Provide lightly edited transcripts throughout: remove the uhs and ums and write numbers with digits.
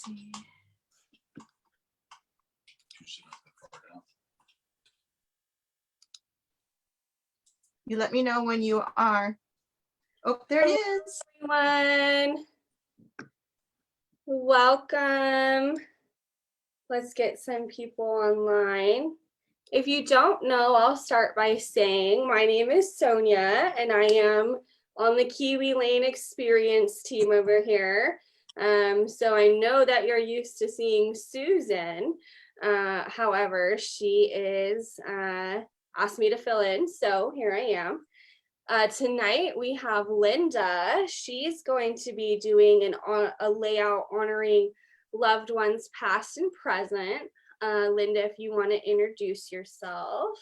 see. You let me know when you are. Oh, there it is. Everyone, welcome. Let's get some people online. If you don't know, I'll start by saying my name is Sonia and I am on the Kiwi Lane experience team over here. So I know that you're used to seeing Susan. However, she is asked me to fill in, so here I am. Tonight we have Linda. She's going to be doing a layout honoring loved ones past and present. Linda, if you want to introduce yourself.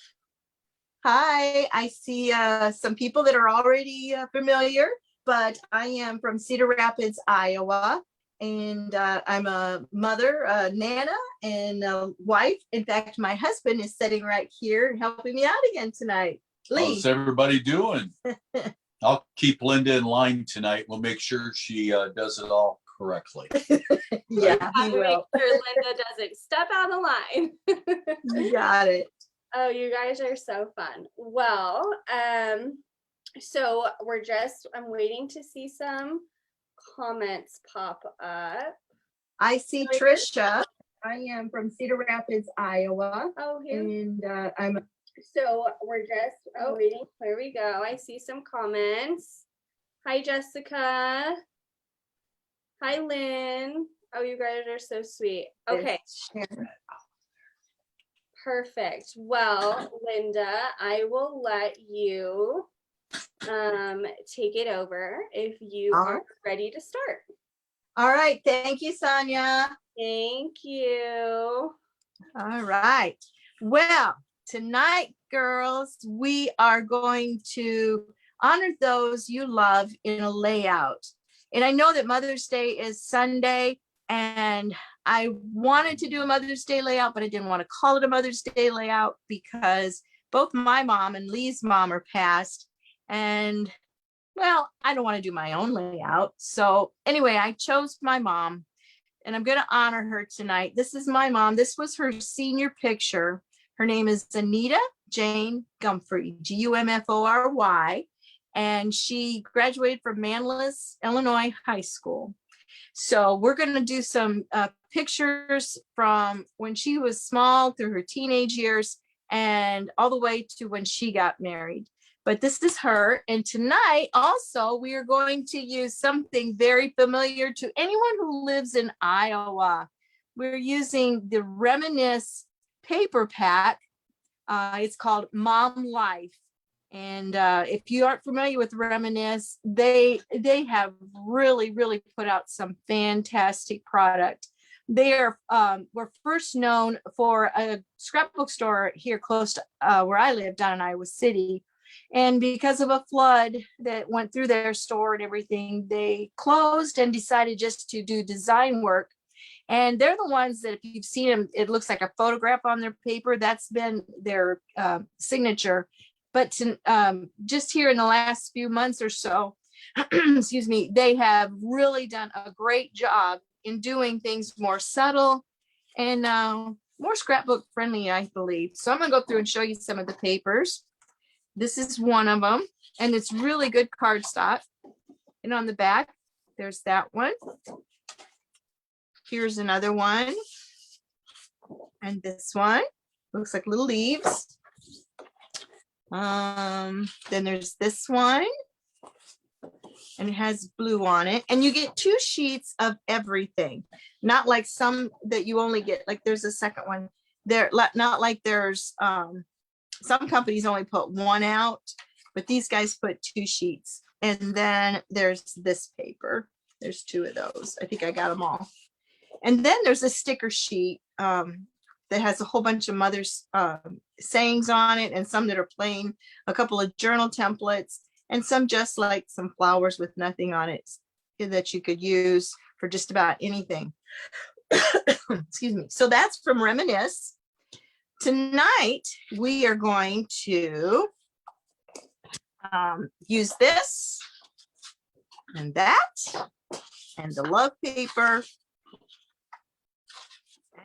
Hi, I see some people that are already familiar, but I am from Cedar Rapids, Iowa, and I'm a mother, Nana, and a wife. In fact, my husband is sitting right here helping me out again tonight. Lee. How's everybody doing? I'll keep Linda in line tonight. We'll make sure she does it all correctly. Yeah, I will make sure Linda doesn't step out of line. You got it. Oh, you guys are so fun. Well, so I'm waiting to see some comments pop up. I see Trisha. I am from Cedar Rapids, Iowa. Oh, here. And So we're just waiting. Here we go. I see some comments. Hi, Jessica. Hi, Lynn. Oh, you guys are so sweet. Okay. Perfect. Well, Linda, I will let you take it over if you are ready to start. All right. Thank you, Sonia. Thank you. All right. Well, tonight, girls, we are going to honor those you love in a layout. And I know that Mother's Day is Sunday, and I wanted to do a Mother's Day layout, but I didn't want to call it a Mother's Day layout because both my mom and Lee's mom are passed. And well, I don't want to do my own layout. So anyway, I chose my mom, and I'm going to honor her tonight. This is my mom. This was her senior picture. Her name is Anita Jane Gumfrey, Gumfory, and she graduated from Manlius, Illinois High School. So we're going to do some pictures from when she was small through her teenage years and all the way to when she got married. But this is her. And tonight also we are going to use something very familiar to anyone who lives in Iowa. We're using the Reminisce paper pack. It's called Mom Life. And if you aren't familiar with Reminisce, they have really put out some fantastic product. They were first known for a scrapbook store here close to where I live, down in Iowa City. And because of a flood that went through their store and everything, they closed and decided just to do design work. And they're the ones that if you've seen them, it looks like a photograph on their paper. That's been their signature. But just here in the last few months or so, excuse me, they have really done a great job in doing things more subtle and more scrapbook friendly, I believe. So I'm going to go through and show you some of the papers. This is one of them, and it's really good cardstock. And on the back, there's that one. Here's another one. And this one looks like little leaves. Then there's this one, and it has blue on it, and you get 2 sheets of everything, not like some that you only get, like there's a second one there, not like there's some companies only put 1 out, but these guys put 2 sheets. And then there's this paper, there's 2 of those. I think I got them all. And then there's a sticker sheet that has a whole bunch of mothers sayings on it, and some that are plain, a couple of journal templates, and some just like some flowers with nothing on it that you could use for just about anything. Excuse me. So that's from Reminisce. Tonight we are going to use this and that and the love paper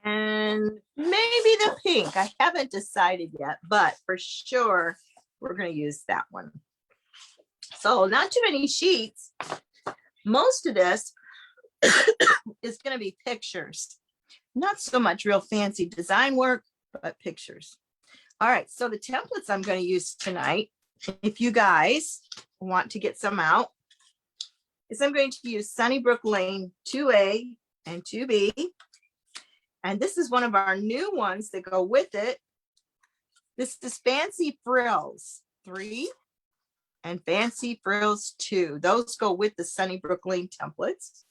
and maybe the pink. I haven't decided yet, but for sure we're going to use that one. So not too many sheets. Most of this is going to be pictures. Not so much real fancy design work, but pictures. All right, so the templates I'm going to use tonight, if you guys want to get some out, is I'm going to use Sunnybrook Lane 2A and 2B. And this is one of our new ones that go with it. This is Fancy Frills 3 and Fancy Frills 2. Those go with the Sunnybrook Lane templates.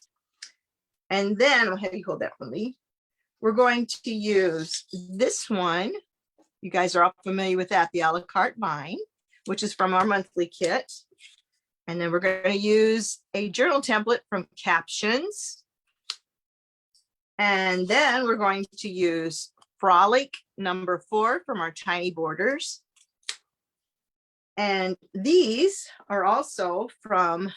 And then I'll have you hold that for me. We're going to use this one. You guys are all familiar with that, the a la carte vine, which is from our monthly kit. And then we're going to use a journal template from Captions. And then we're going to use Frolic number 4 from our Tiny Borders. And these are also from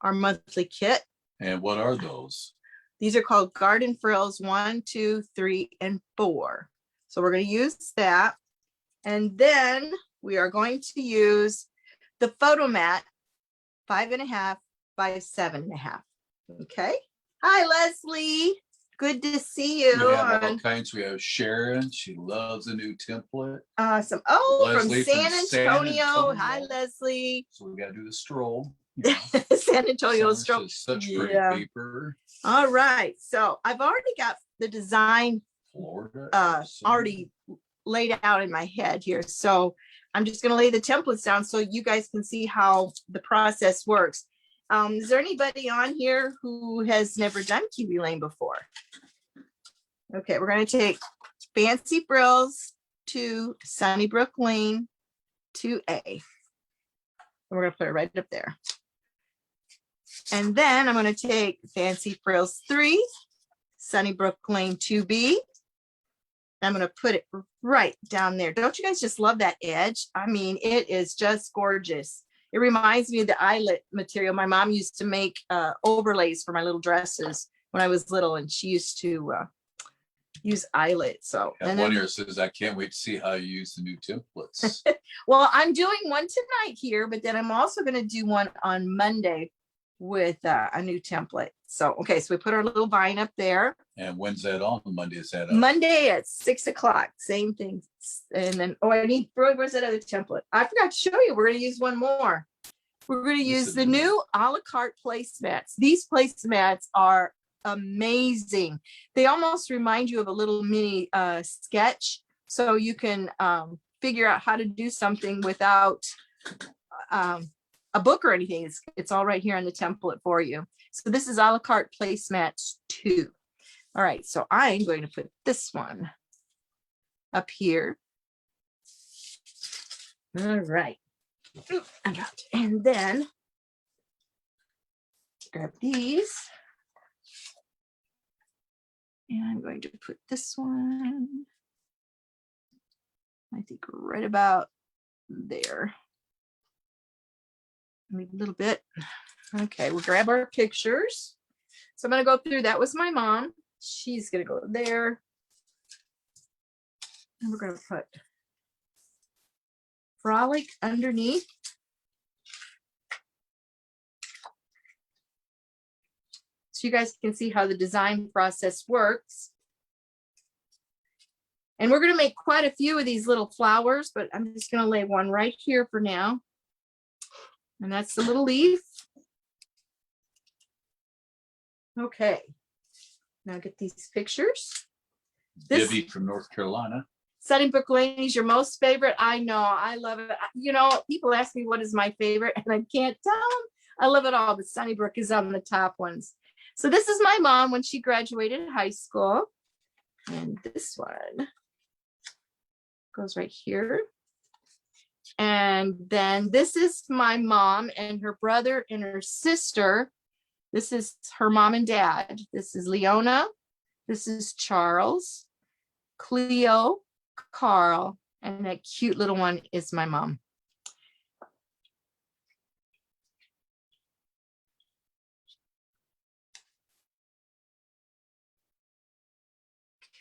our monthly kit. And what are those? These are called Garden Frills 1, 2, 3, and 4. So we're going to use that. And then we are going to use the photo mat 5.5 by 7.5. Okay. Hi, Leslie. Good to see you. We have all kinds. We have Sharon. She loves a new template. Awesome. Oh, Leslie from San from San Antonio. Antonio. Hi, Leslie. So we got to do the stroll. San Antonio stroll. Such pretty paper. All right. So I've already got the design Florida. already laid out in my head here. So I'm just going to lay the templates down so you guys can see how the process works. Is there anybody on here who has never done Kiwi Lane before? Okay, we're going to take Fancy Frills to Sunnybrook Lane 2A. We're going to put it right up there. And then I'm going to take Fancy Frills 3, Sunnybrook Lane 2B. I'm going to put it right down there. Don't you guys just love that edge? I mean, it is just gorgeous. It reminds me of the eyelet material. My mom used to make overlays for my little dresses when I was little, and she used to use eyelet. So, and one here says, I can't wait to see how you use the new templates. Well, I'm doing one tonight here, but then I'm also going to do one on Monday with a new template. So, okay, so we put our little vine up there. And when's that on? Monday is that up? Monday at 6 o'clock, same thing. And then, oh, I need, where's that other template? I forgot to show you. We're going to use one more. We're going to use the new a la carte placemats. These placemats are amazing. They almost remind you of a little mini sketch. So you can figure out how to do something without a book or anything. It's all right here on the template for you. So this is a la carte placemats 2. All right, so I'm going to put this one up here. All right. And then grab these. And I'm going to put this one, I think, right about there. Maybe a little bit. Okay, we'll grab our pictures. So I'm going to go through. That was my mom. She's going to go there. And we're going to put Frolic underneath. So you guys can see how the design process works. And we're going to make quite a few of these little flowers, but I'm just going to lay one right here for now. And that's the little leaf. Okay. Now get these pictures. Debbie from North Carolina. Sunnybrook Lane is your most favorite. I know. I love it. You know, people ask me what is my favorite, and I can't tell them. I love it all, but Sunnybrook is on the top ones. So this is my mom when she graduated high school. And this one goes right here. And then this is my mom and her brother and her sister. This is her mom and dad. This is Leona. This is Charles, Cleo, Carl, and that cute little one is my mom.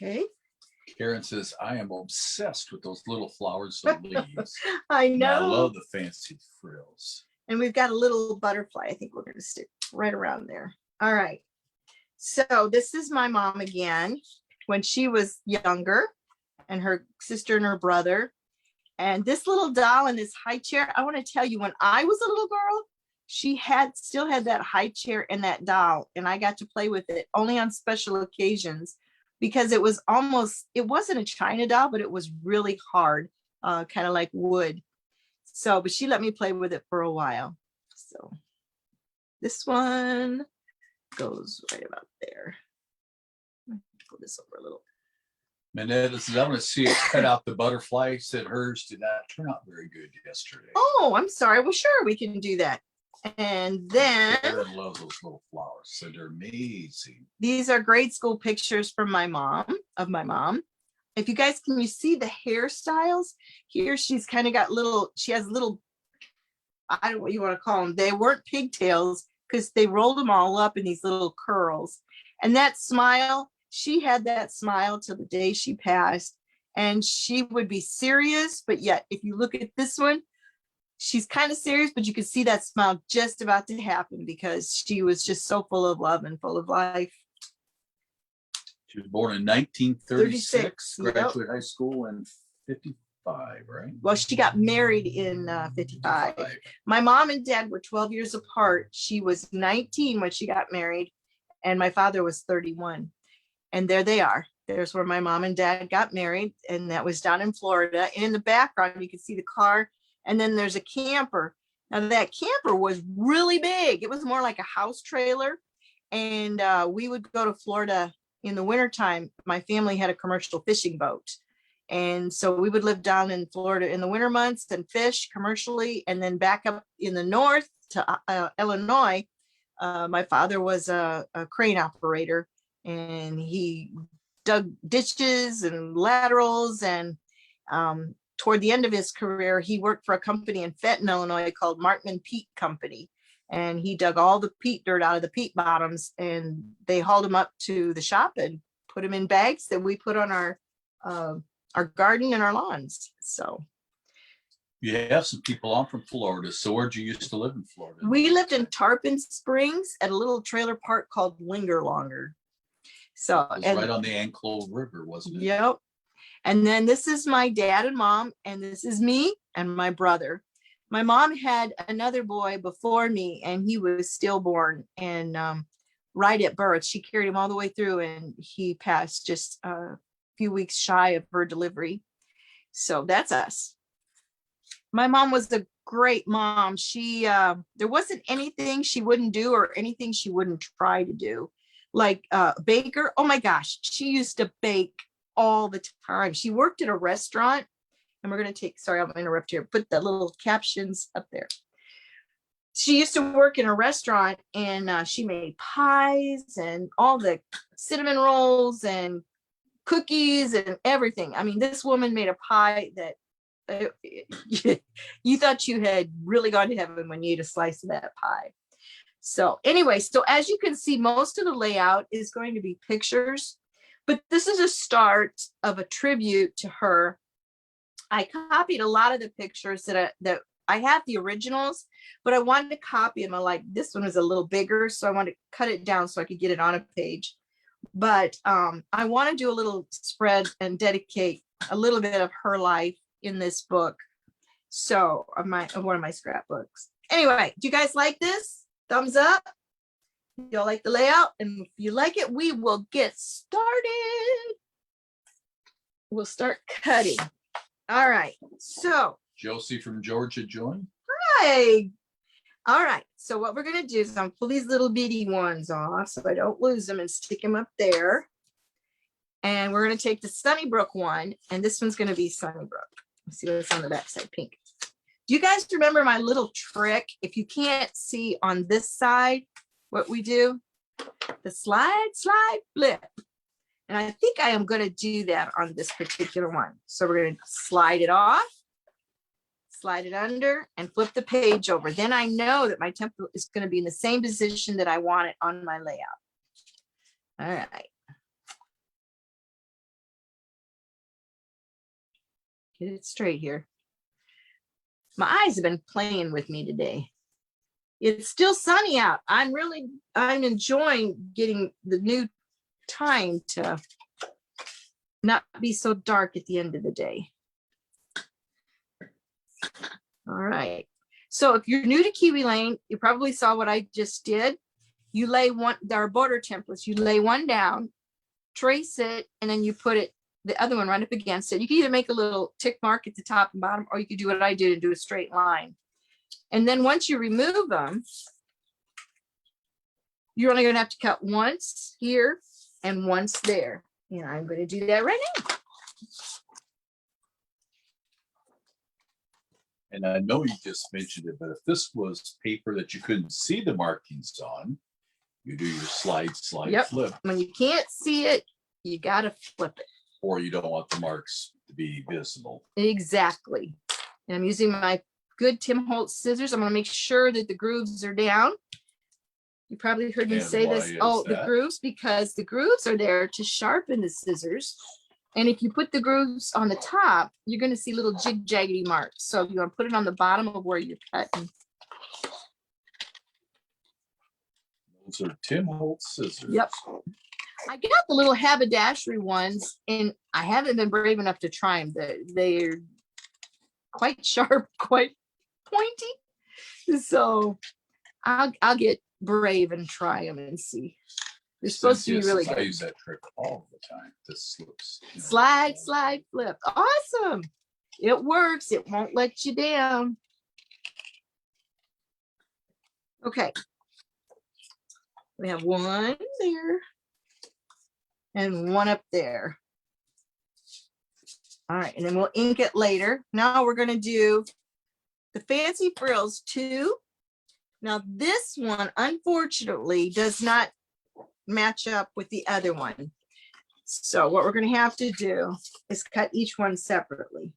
Okay. Karen says, I am obsessed with those little flowers and leaves. I And I know. love the fancy frills. And we've got a little butterfly. I think we're going to stick right around there. All right. So this is my mom again when she was younger, and her sister and her brother. And this little doll in this high chair, I want to tell you, when I was a little girl, she still had that high chair and that doll, and I got to play with it only on special occasions because it wasn't a China doll, but it was really hard, kind of like wood. So, but she let me play with it for a while. So this one goes right about there. Pull this over a little. Manetta says, I'm going to see it cut out the butterfly. Said hers did not turn out very good yesterday. Oh, I'm sorry. Well, sure, we can do that. And then Karen loves those little flowers. So they're amazing. these are grade school pictures from my mom, of my mom. If you guys, can you see the hairstyles? Here she's kind of got she has little, I don't know what you want to call them. They weren't pigtails because they rolled them all up in these little curls. And that smile, she had that smile till the day she passed. And she would be serious, but yet if you look at this one, she's kind of serious, but you can see that smile just about to happen because she was just so full of love and full of life. She was born in 1936, 36, yep. graduated high school in 55, right? Well, she got married in 55. My mom and dad were 12 years apart. She was 19 when she got married, and my father was 31. And there they are. There's where my mom and dad got married, and that was down in Florida. And in the background, you can see the car, and then there's a camper. Now that camper was really big. It was more like a house trailer. And we would go to Florida in the wintertime. My family had a commercial fishing boat. And so we would live down in Florida in the winter months and fish commercially. And then back up in the north to Illinois, my father was a crane operator, and he dug ditches and laterals. And toward the end of his career, he worked for a company in Fenton, Illinois called Markman Peat Company. And he dug all the peat dirt out of the peat bottoms, and they hauled them up to the shop and put them in bags that we put on our garden and our lawns. So You have some people on from Florida. So where'd you used to live in Florida? we lived in Tarpon Springs at a little trailer park called Linger Longer. So It was right on the Anclo River, wasn't it? Yep. And then this is my dad and mom, and this is me and my brother. My mom had another boy before me, and he was stillborn, and right at birth. She carried him all the way through, and he passed just a few weeks shy of her delivery. So that's us. My mom was a great mom. She there wasn't anything she wouldn't do or anything she wouldn't try to do. Like baker, oh my gosh, she used to bake all the time. She worked at a restaurant, and we're going to take, sorry, I'm going to interrupt here, put the little captions up there. She used to work in a restaurant, and she made pies and all the cinnamon rolls and cookies and everything. I mean, this woman made a pie that you thought you had really gone to heaven when you ate a slice of that pie. So anyway, so as you can see, most of the layout is going to be pictures, but this is a start of a tribute to her. I copied a lot of the pictures that I have the originals, but I wanted to copy them. I like, this one was a little bigger, so I wanted to cut it down so I could get it on a page. But I want to do a little spread and dedicate a little bit of her life in this book. So of one of my scrapbooks. Anyway, do you guys like this? Thumbs up. Y'all like the layout? And if you like it, we will get started. We'll start cutting. All right. So Josie from Georgia joined. hi. All right. So what we're going to do is I'm pull these little bitty ones off so I don't lose them and stick them up there. And we're going to take the Sunnybrook one, and this one's going to be Sunnybrook. Let's see what's on the back side, pink. Do you guys remember my little trick? If you can't see on this side, what we do, the slide, flip. And I think I am going to do that on this particular one. So we're going to slide it off, slide it under, and flip the page over. Then I know that my template is going to be in the same position that I want it on my layout. All right. Get it straight here. My eyes have been playing with me today. It's still sunny out. I'm enjoying getting the new time to not be so dark at the end of the day. All right. So if you're new to Kiwi Lane, you probably saw what I just did. You lay one, there are border templates. You lay one down, trace it, and then you put it, the other one right up against it. You can either make a little tick mark at the top and bottom, or you could do what I did and do a straight line. And then once you remove them, you're only going to have to cut once here and once there. And I'm going to do that right now. And I know you just mentioned it, but if this was paper that you couldn't see the markings on, you do your slide, Yep. flip, When you can't see it, you got to flip it. or you don't want the marks to be visible. Exactly. And I'm using my good Tim Holtz scissors. I'm going to make sure that the grooves are down. You probably heard me And say why this. is Oh, the that? grooves, because the grooves are there to sharpen the scissors. And if you put the grooves on the top, you're going to see little jig jaggedy marks. So you're going to put it on the bottom of where you're cutting. Those are Tim Holtz scissors. Yep. I got the little haberdashery ones, and I haven't been brave enough to try them. They're quite sharp, quite pointy. So I'll get brave and try them and see. They're supposed to be really I good. use that trick all the time. This slips. Slide, slide, flip. Awesome. It works. It won't let you down. Okay. We have one there and one up there. All right, and then we'll ink it later. Now we're going to do the Fancy Frills 2. Now this one, unfortunately, does not match up with the other one. So what we're going to have to do is cut each one separately.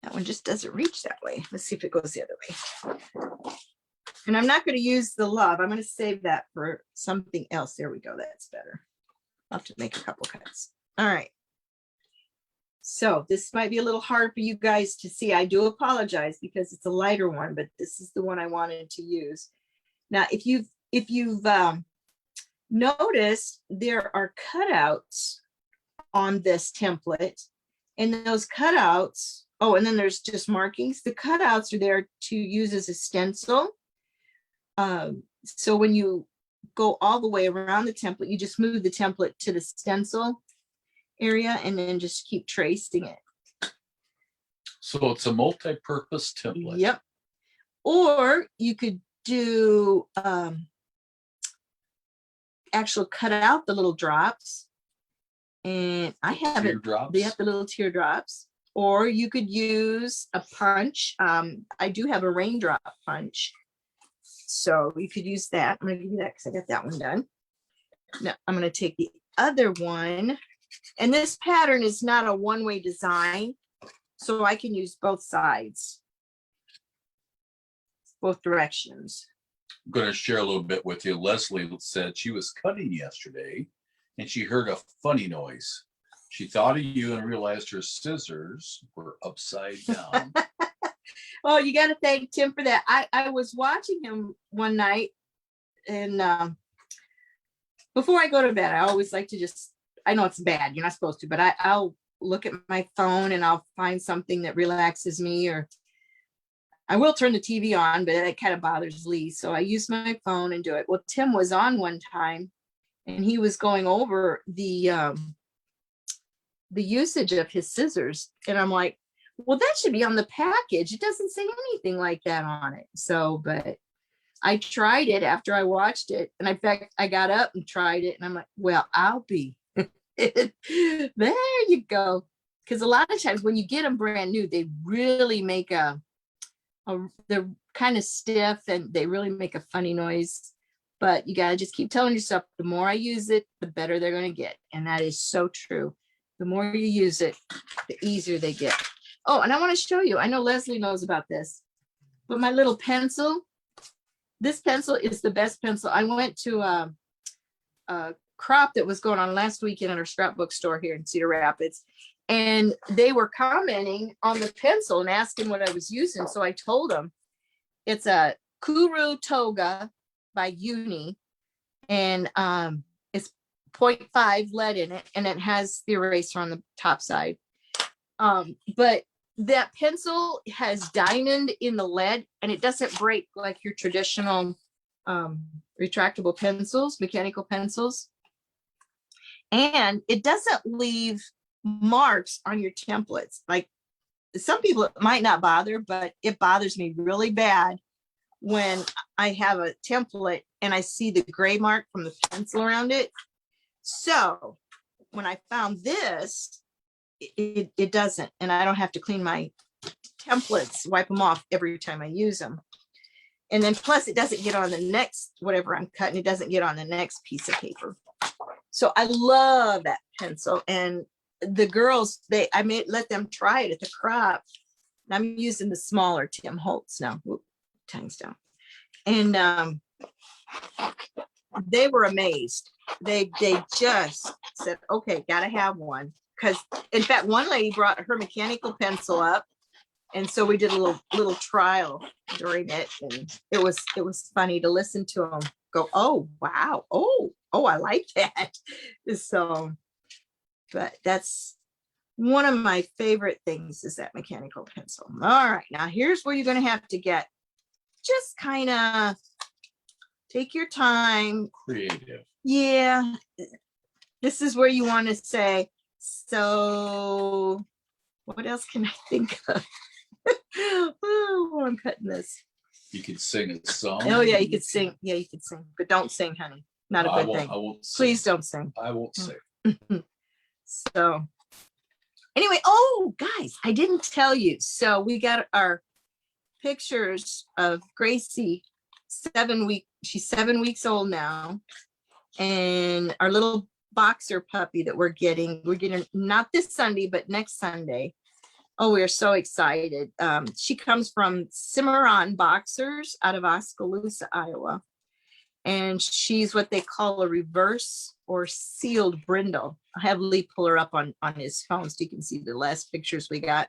That one just doesn't reach that way. Let's see if it goes the other way. And I'm not going to use the love. I'm going to save that for something else. There we go. That's better. I'll have to make a couple cuts. All right. So this might be a little hard for you guys to see. I do apologize because it's a lighter one, but this is the one I wanted to use. Now, if you've noticed, there are cutouts on this template, and those cutouts, oh, and then there's just markings. The cutouts are there to use as a stencil. So when you go all the way around the template, you just move the template to the stencil area and then just keep tracing it. So it's a multi-purpose template. Yep. Or you could do actual cut out the little drops, and I have it. Teardrops? They have the little teardrops. Or you could use a punch. I do have a raindrop punch, so you could use that. I'm going to give you that because I got that one done. Now I'm going to take the other one, and this pattern is not a one-way design, so I can use both sides, both directions. I'm going to share a little bit with you. Leslie said she was cutting yesterday and she heard a funny noise. She thought of you and realized her scissors were upside down. Oh, you got to thank Tim for that. I was watching him one night, and before I go to bed, I always like to just, I know it's bad, you're not supposed to, but I'll look at my phone and I'll find something that relaxes me, or I will turn the TV on, but it kind of bothers Lee. So I use my phone and do it. Well, Tim was on one time and he was going over the usage of his scissors. And I'm like, well, that should be on the package. It doesn't say anything like that on it. So, but I tried it after I watched it. And in fact, I got up and tried it. And I'm like, well, I'll be. There you go. Because a lot of times when you get them brand new, they really make they're kind of stiff and they really make a funny noise. But you got to just keep telling yourself, the more I use it, the better they're going to get. And that is so true. The more you use it, the easier they get. Oh, and I want to show you, I know Leslie knows about this, but my little pencil, this pencil is the best pencil. I went to a crop that was going on last weekend at our scrapbook store here in Cedar Rapids. And they were commenting on the pencil and asking what I was using. So I told them it's a Kuru Toga by Uni. And it's 0.5 lead in it. And it has the eraser on the top side. But that pencil has diamond in the lead and it doesn't break like your traditional retractable pencils, mechanical pencils. And it doesn't leave marks on your templates. Like some people it might not bother, but it bothers me really bad when I have a template and I see the gray mark from the pencil around it. So when I found this, it doesn't, and I don't have to clean my templates, wipe them off every time I use them. And then plus it doesn't get on the next, whatever I'm cutting, it doesn't get on the next piece of paper. So I love that pencil. And the girls, I may let them try it at the crop. I'm using the smaller Tim Holtz now. Whoop, tongue's down. And they were amazed. They just said, okay, gotta have one. Because in fact, one lady brought her mechanical pencil up. And so we did a little trial during it. And it was funny to listen to them go, oh, wow. Oh, I like that. So, but that's one of my favorite things is that mechanical pencil. All right, now here's where you're going to have to get, just kind of take your time. Creative. Yeah. This is where you want to say, so what else can I think of? Oh, I'm cutting this. You could sing a song. Oh yeah, you could sing. Yeah, you could sing, but don't sing, honey. Not a good thing. I won't sing. Please don't sing. I won't sing. So anyway, oh guys, I didn't tell you. So we got our pictures of Gracie, she's 7 weeks old now. And our little boxer puppy that we're getting not this Sunday, but next Sunday. Oh, we're so excited. She comes from Cimarron Boxers out of Oskaloosa, Iowa. And she's what they call a reverse or sealed brindle. I have Lee pull her up on his phone so you can see the last pictures we got.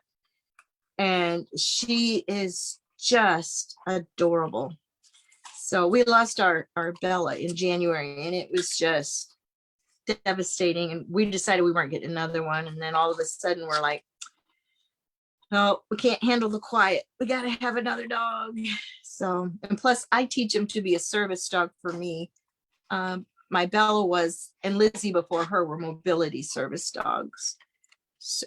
And she is just adorable. So we lost our Bella in January and it was just devastating. And we decided we weren't getting another one. And then all of a sudden we're like, no, we can't handle the quiet. We got to have another dog. So, and plus I teach him to be a service dog for me. My Bella was, and Lizzie before her were mobility service dogs. So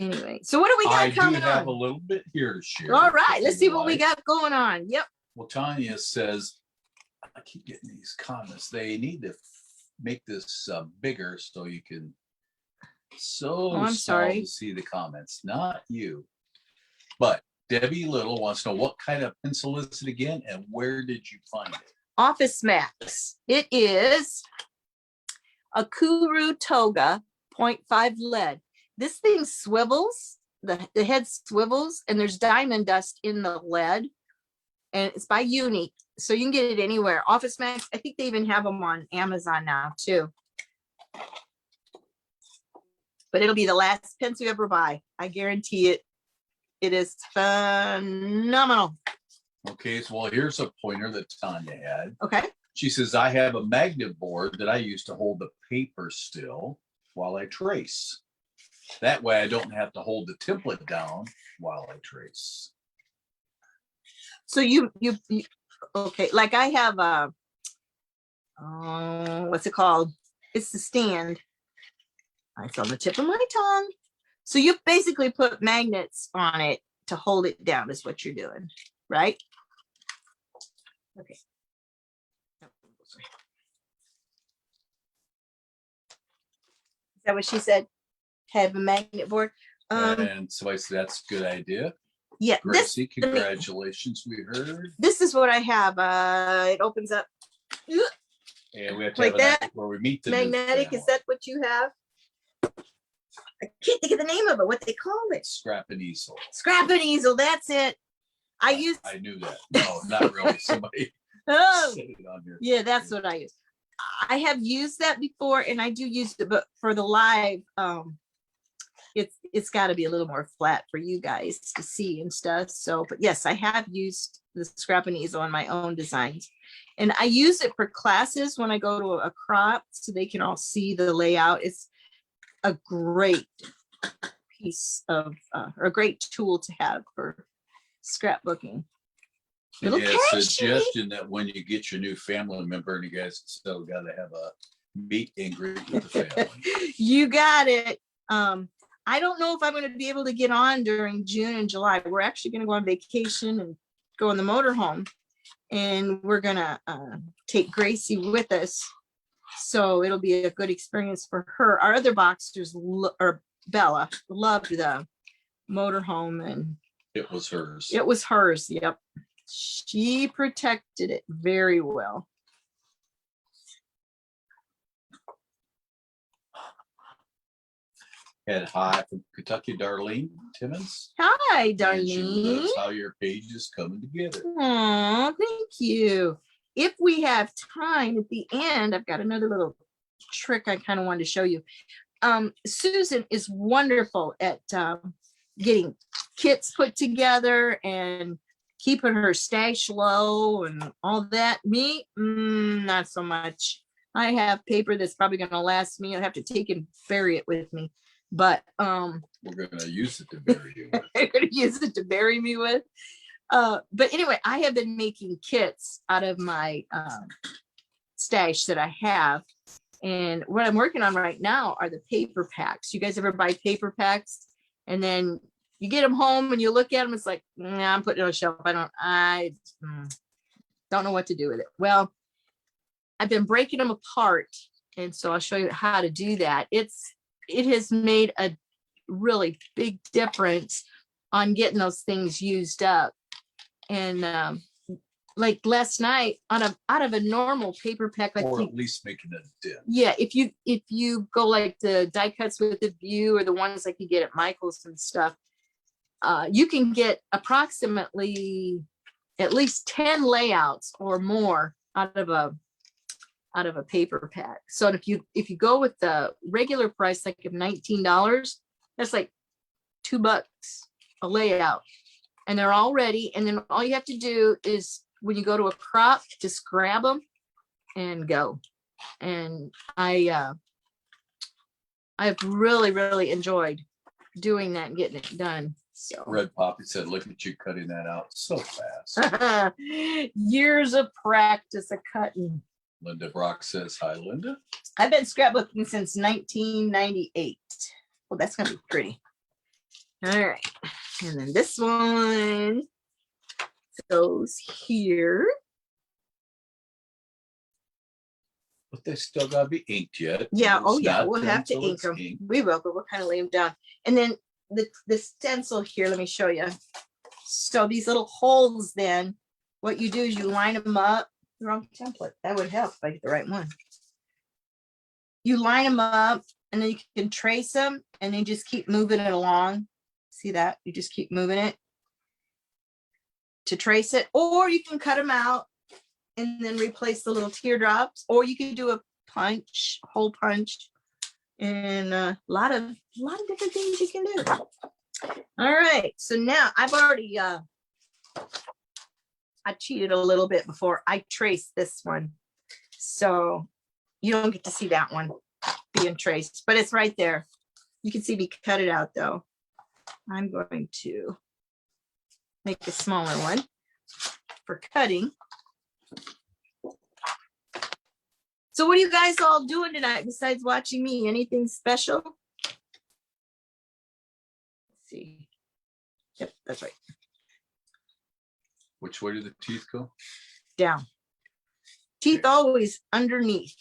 anyway, so what do we got coming on? I do have a little bit here to share. All right, let's see what we got going on. Yep. Well, Tanya says, I keep getting these comments. They need to make this bigger so you can. So I'm sorry to see the comments, not you. But Debbie Little wants to know what kind of pencil is it again and where did you find it? Office Max. It is a Kuru Toga 0.5 lead. This thing swivels, the head swivels, and there's diamond dust in the lead. And it's by Uni, so you can get it anywhere. Office Max, I think they even have them on Amazon now too. But it'll be the last pencil you ever buy. I guarantee it. It is phenomenal. Okay, so well, here's a pointer that Tanya had. Okay. She says, I have a magnet board that I use to hold the paper still while I trace. That way I don't have to hold the template down while I trace. So you okay, like I have a, what's it called? It's the stand. It's on the tip of my tongue. So you basically put magnets on it to hold it down is what you're doing, right? Okay. Is that what she said? Have a magnet board? And somebody said, that's a good idea. Yeah. Gracie, congratulations, we heard. This is what I have. It opens up. And we have to Like have that? an where we meet the new Magnetic, is family. that what you have? I can't think of the name of it, what they call it. Scrap and easel. Scrap and easel, that's it. I use, I knew that. No, not really. Somebody oh, said it on here. yeah, that's what I use. I have used that before, and I do use it, but for the live, it's got to be a little more flat for you guys to see and stuff. So, but yes, I have used the scrap and easel on my own designs, and I use it for classes when I go to a crop so they can all see the layout. It's a great piece of, or a great tool to have for scrapbooking. And Little a catchy. suggestion that when you get your new family member and you guys still got to have a meet and greet with the family. You got it. I don't know if I'm going to be able to get on during June and July. We're actually going to go on vacation and go in the motorhome, and we're going to take Gracie with us. So it'll be a good experience for her. Our other boxers, or Bella, loved the motorhome, and It was hers. it was hers. Yep. She protected it very well. And hi from Kentucky, Darlene Timmons. Hi, And she Darlene. loves how your page is coming together. Aw, thank you. If we have time at the end, I've got another little trick I kind of wanted to show you. Susan is wonderful at getting kits put together and keeping her stash low and all that. Me, not so much. I have paper that's probably going to last me. I'll have to take and bury it with me. But We're going to use it to bury you with. I'm going to use it to bury me with. But anyway, I have been making kits out of my stash that I have. And what I'm working on right now are the paper packs. You guys ever buy paper packs? And then you get them home and you look at them. It's like, nah, I'm putting it on a shelf. I don't know what to do with it. Well, I've been breaking them apart. And so I'll show you how to do that. It has made a really big difference on getting those things used up. And like last night, out of a normal paper pack, like Or at least making a dent. yeah, if you go like the die cuts with the view or the ones like you get at Michael's and stuff, you can get approximately at least 10 layouts or more out of a paper pack. So if you go with the regular price, like of $19, that's like $2 a layout, and they're all ready. And then all you have to do is when you go to a crop, just grab them and go. And I've really enjoyed doing that and getting it done. So Red Poppy said, look at you cutting that out so fast. years of practice of cutting. Linda Brock says, hi, Linda. I've been scrapbooking since 1998. Well, that's gonna be pretty. All right, and then this one goes here. But they still gotta be inked yet. Yeah. It's Oh, yeah. not We'll done have to till ink it's them. inked. We will, but we'll kind of lay them down. And then the stencil here. Let me show you. So these little holes. Then what you do is you line them up. The wrong template. That would help if I get the right one. You line them up, and then you can trace them, and then just keep moving it along. See that? You just keep moving it to trace it, or you can cut them out and then replace the little teardrops, or you can do a punch, hole punch, and a lot of different things you can do. All right, so now I've already I cheated a little bit before I traced this one, so you don't get to see that one being traced, but it's right there. You can see me cut it out though. I'm going to make a smaller one for cutting. So what are you guys all doing tonight besides watching me? Anything special? Let's see. Yep, that's right. Which way do the teeth go? Down. Teeth always underneath.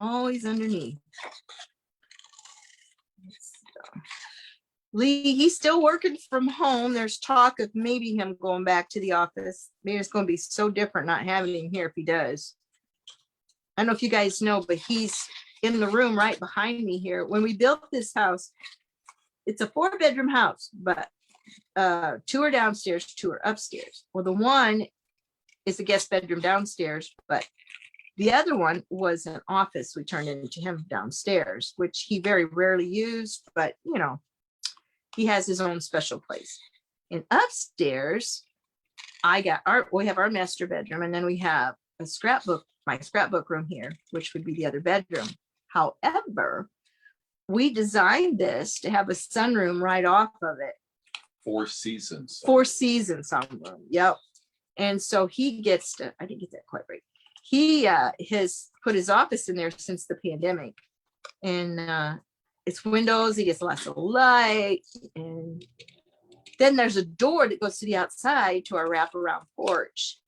Always underneath. Lee, he's still working from home. There's talk of maybe him going back to the office. Maybe it's going to be so different not having him here if he does. I don't know if you guys know, but he's in the room right behind me here. When we built this house, it's a 4-bedroom house, but 2 are downstairs, 2 are upstairs. Well, the one is the guest bedroom downstairs, but The other one was an office we turned into him downstairs, which he very rarely used, but you know, he has his own special place. And upstairs, we have our master bedroom, and then we have a scrapbook, my scrapbook room here, which would be the other bedroom. However, we designed this to have a sunroom right off of it. Four seasons. Sunroom. Yep. And so he gets to, I didn't get that quite right. He has put his office in there since the pandemic, and it's windows. He gets lots of light, and then there's a door that goes to the outside to our wraparound porch,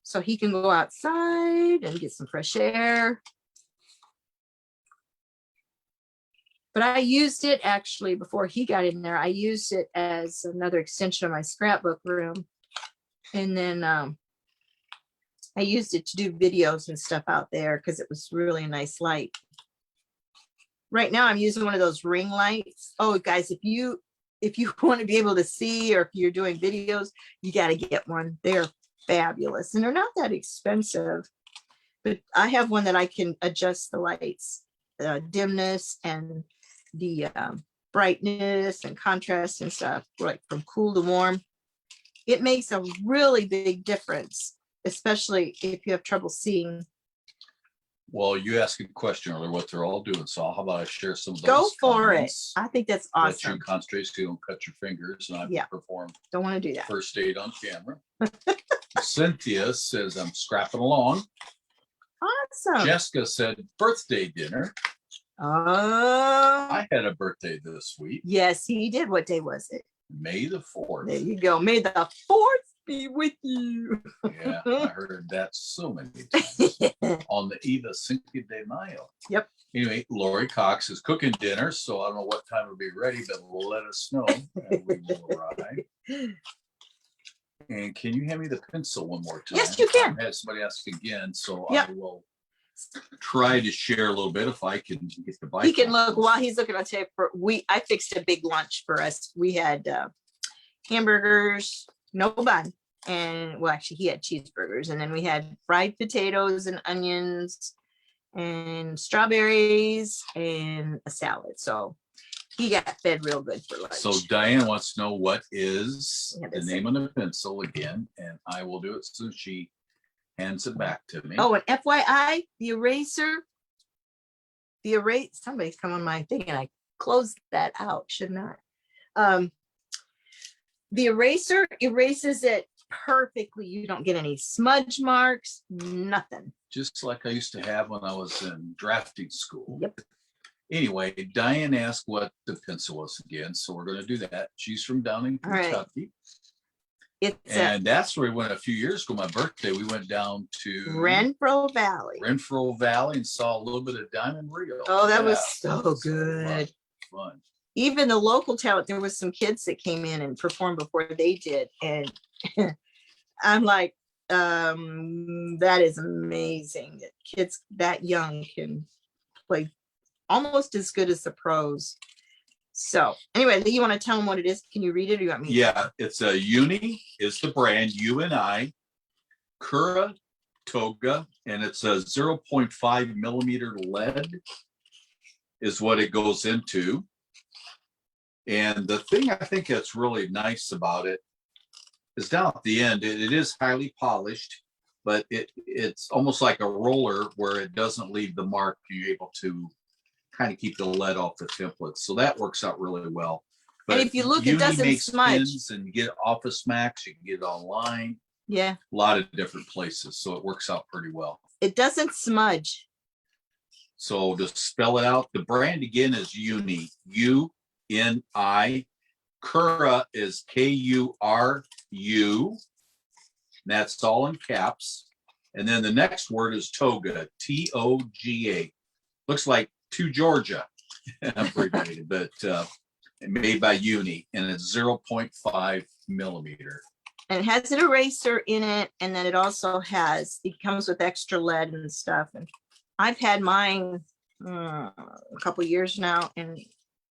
so he can go outside and get some fresh air. But I used it actually before he got in there. I used it as another extension of my scrapbook room, and then I used it to do videos and stuff out there because it was really a nice light. Right now I'm using one of those ring lights. Oh, guys, if you want to be able to see, or if you're doing videos, you got to get one. They're fabulous, and they're not that expensive. But I have one that I can adjust the lights, dimness and the brightness and contrast and stuff, like from cool to warm. It makes a really big difference, especially if you have trouble seeing. Well, you asked a question earlier what they're all doing, so how about I share some of those? Go for comments, it. I think that's Let awesome. you concentrate so you don't cut your fingers, and I Yeah. perform Don't want to do that. first aid on camera. Cynthia says I'm scrapping along. Awesome. Jessica said birthday dinner. Oh, I had a birthday this week, yes, he did. What day was it? May the 4th. There you go. May the 4th be with you. Yeah, I heard that so many times on the eve of Cinco de Mayo. Yep. Anyway, Lori Cox is cooking dinner, so I don't know what time it'll be ready, but let us know and we will arrive. And can you hand me the pencil one more time? Yes, you can. I had somebody ask again, so Yep. I will try to share a little bit if I can get the bike. He can look while he's looking. I'll tell you, I fixed a big lunch for us. We had hamburgers, no bun, and well, actually, he had cheeseburgers, and then we had fried potatoes and onions and strawberries and a salad. So he got fed real good for lunch. So Diane wants to know what is Yeah, the that's name of the pencil again, and I will do it soon as she hands it back to me. Oh, and FYI, the eraser, somebody's come on my thing and I closed that out, should not. The eraser erases it perfectly. You don't get any smudge marks, nothing. Just like I used to have when I was in drafting school. Yep. Anyway, Diane asked what the pencil was again, so we're going to do that. She's from down in All right. Kentucky. It's And that's where we went a few years ago, my birthday. We went down to Renfro Valley. Renfro Valley and saw a little bit of Diamond Rio. Oh, that was Yeah, so a lot good. of fun. Even the local talent, there was some kids that came in and performed before they did. And I'm like, that is amazing that kids that young can play almost as good as the pros. So anyway, Lee, you want to tell them what it is? Can you read it or you want me? Yeah, it's a Uni is the brand, UNI, Kura Toga, and it's a 0.5 millimeter lead is what it goes into. And the thing I think that's really nice about it is down at the end, it is highly polished, but it's almost like a roller where it doesn't leave the mark. You're able to kind of keep the lead off the template. So that works out really well. And if you look, it Uni doesn't makes smudge. pins, and you get Office Max, you can get it online, Yeah, a lot of different places. So it works out pretty well. it doesn't smudge. So to spell it out, the brand again is Uni, UNI. Kura is KURU. That's all in caps. And then the next word is Toga, TOGA. Looks like to Georgia, abbreviated, but made by Uni, and it's 0.5 millimeter. And it has an eraser in it, and then it also it comes with extra lead and stuff. And I've had mine a couple years now, and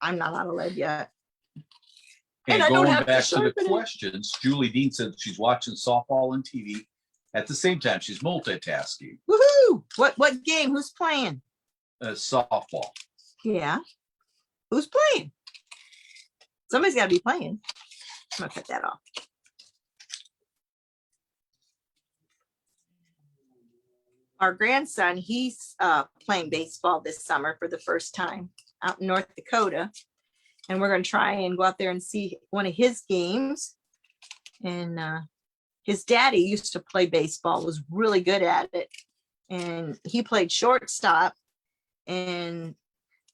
I'm not out of lead yet. And I don't going have to back to the sharpen it. questions, Julie Dean said she's watching softball on TV At the same time, she's multitasking. Woohoo! What game? Who's playing? Softball. Yeah. Who's playing? Somebody's got to be playing. I'm gonna cut that off. Our grandson, he's playing baseball this summer for the first time out in North Dakota. And we're going to try and go out there and see one of his games. And his daddy used to play baseball, was really good at it. And he played shortstop. And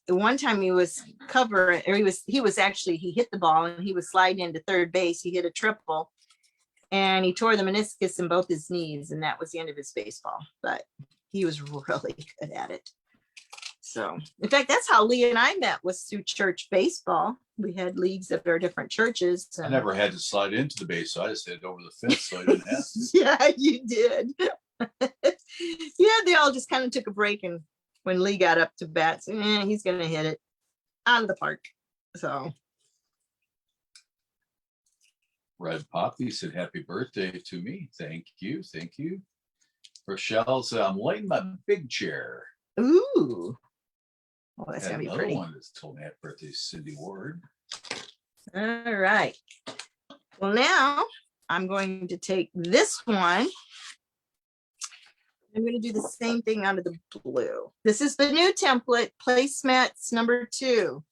the one time he was covering, or he hit the ball and he was sliding into third base. He hit a triple and he tore the meniscus in both his knees. And that was the end of his baseball. But he was really good at it. So, in fact, that's how Lee and I met, was through church baseball. We had leagues at our different churches. I never had to slide into the base, so I just headed over the fence so I didn't have to. Yeah, you did. Yeah, they all just kind of took a break, and when Lee got up to bat, so, he's going to hit it out of the park. So. Red Poppy said, happy birthday to me. Thank you. Thank you. Rochelle said, I'm laying my big chair. Ooh. Oh, that's And going to be another pretty. one that's told me happy birthday, Cindy Ward. All right. Well, now I'm going to take this one. I'm going to do the same thing out of the blue. This is the new template, placemats number 2.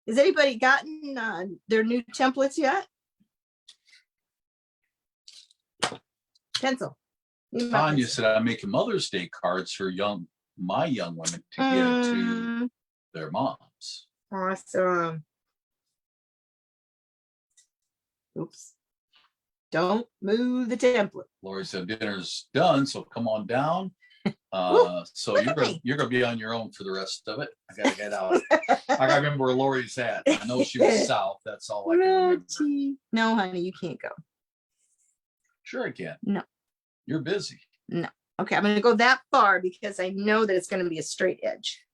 Has anybody gotten their new templates yet? Pencil. Need my Tanya pencil. said, I'm making Mother's Day cards for my young women to give to their moms. Awesome. Oops. Don't move the template. Lori said, dinner's done, so come on down. So look you're at gonna be on your own for the rest of it. I gotta head out. I gotta remember where Lori's at. I know she was south. That's all I can remember. No, honey, you can't go. Sure I can. No. You're busy. No. Okay, I'm going to go that far because I know that it's going to be a straight edge.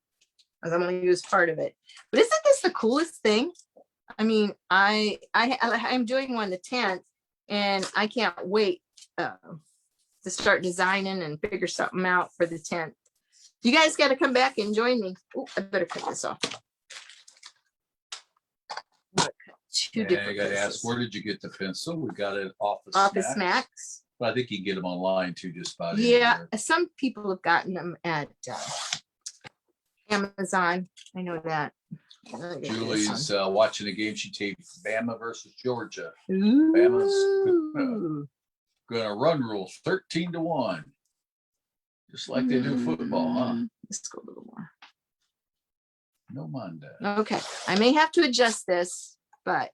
Because I'm going to use part of it. But isn't this the coolest thing? I mean, I'm doing one the 10th, and I can't wait to start designing and figure something out for the 10th. You guys got to come back and join me. Oh, I better cut this off. I'm gonna cut two And I different gotta pieces. ask, where did you get the pencil? We got it off of Office Smacks. Max. But I think you can get them online too, just about Yeah, anywhere. some people have gotten them at Amazon. I know that. Julie's watching the game. She taped Bama versus Georgia. Ooh. Bama's gonna run rule 13-1. Just like they do football, huh? Let's go a little more. No manda. Okay, I may have to adjust this, but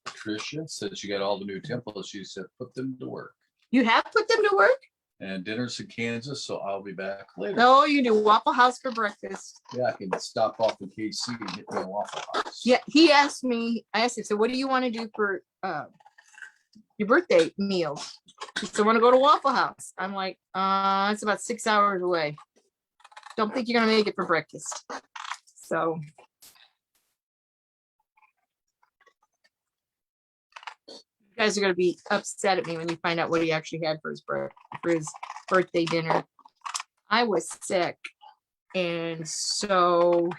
Tricia said she got all the new templates. She said, put them to work. you have put them to work? And dinner's in Kansas, so I'll be back later. No, you do Waffle House for breakfast. Yeah, I can stop off in KC and hit me a Waffle House. Yeah, he asked me, I asked him, so what do you want to do for your birthday meal? He said, I want to go to Waffle House. I'm like, it's about 6 hours away. Don't think you're gonna make it for breakfast. So you guys are gonna be upset at me when you find out what he actually had for his birthday dinner. I was sick, and so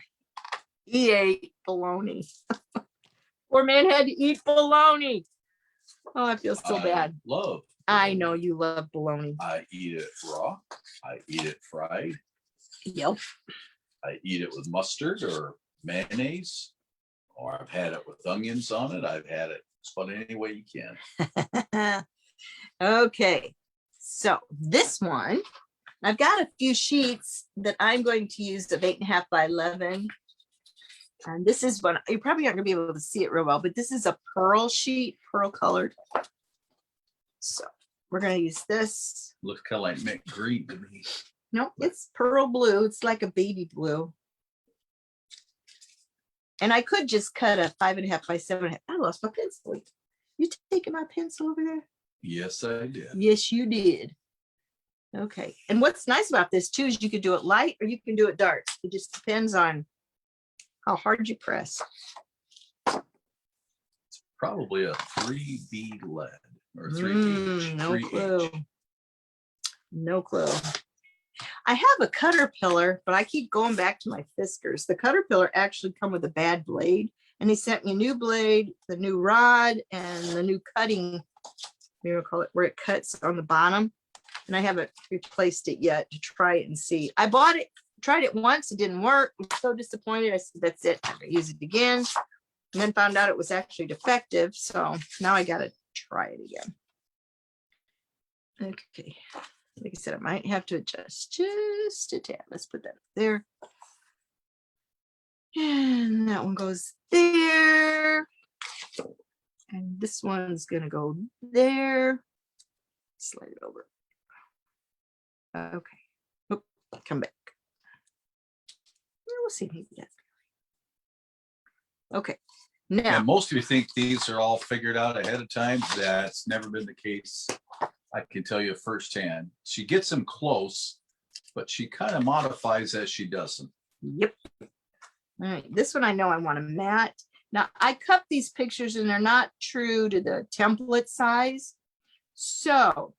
he ate bologna. Poor man had to eat bologna. Oh, I feel so bad. Love. I know you love bologna. I eat it raw. I eat it fried. Yep. I eat it with mustard or mayonnaise, or I've had it with onions on it. I've had it spun any way you can. Okay, so this one, I've got a few sheets that I'm going to use of 8.5 by 11. And this is one, you probably aren't gonna be able to see it real well, but this is a pearl sheet, pearl colored. So we're gonna use this. Looks kind of like mint green to me. No, it's pearl blue. It's like a baby blue. And I could just cut a 5.5 by 7.5. I lost my pencil. You taking my pencil over there? Yes, I did. Yes, you did. Okay. And what's nice about this too is you could do it light or you can do it dark. It just depends on how hard you press. Probably a 3B lead. or 3H? No 3H. clue. No clue. I have a Caterpillar, but I keep going back to my Fiskars. The Caterpillar actually come with a bad blade, and they sent me a new blade, the new rod, and the new cutting, call it, where it cuts on the bottom. And I haven't replaced it yet to try it and see. I bought it, tried it once, it didn't work. I'm so disappointed. I said, that's it, I'm gonna use it again. And then found out it was actually defective. So now I gotta try it again. Okay. Like I said, I might have to adjust just a tad. Let's put that up there. And that one goes there. And this one's gonna go there. Slide it over. Okay. Oop, come back. We'll see. Maybe that's okay. Now, And most of you think these are all figured out ahead of time. That's never been the case. I can tell you firsthand. She gets them close, but she kind of modifies as she does them. yep. All right. This one I know I want to matte. Now I cut these pictures and they're not true to the template size. So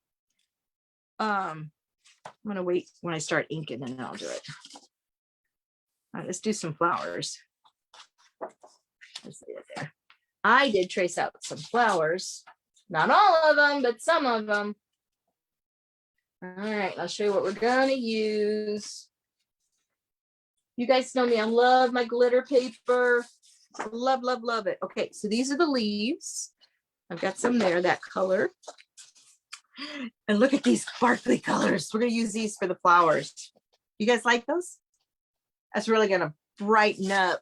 I'm gonna wait when I start inking and then I'll do it. All right, let's do some flowers. Let's leave it there. I did trace out some flowers. Not all of them, but some of them. All right, I'll show you what we're gonna use. You guys know me, I love my glitter paper. Love, love, love it. Okay, so these are the leaves. I've got some there, that color. And look at these sparkly colors. We're gonna use these for the flowers. You guys like those? That's really gonna brighten up.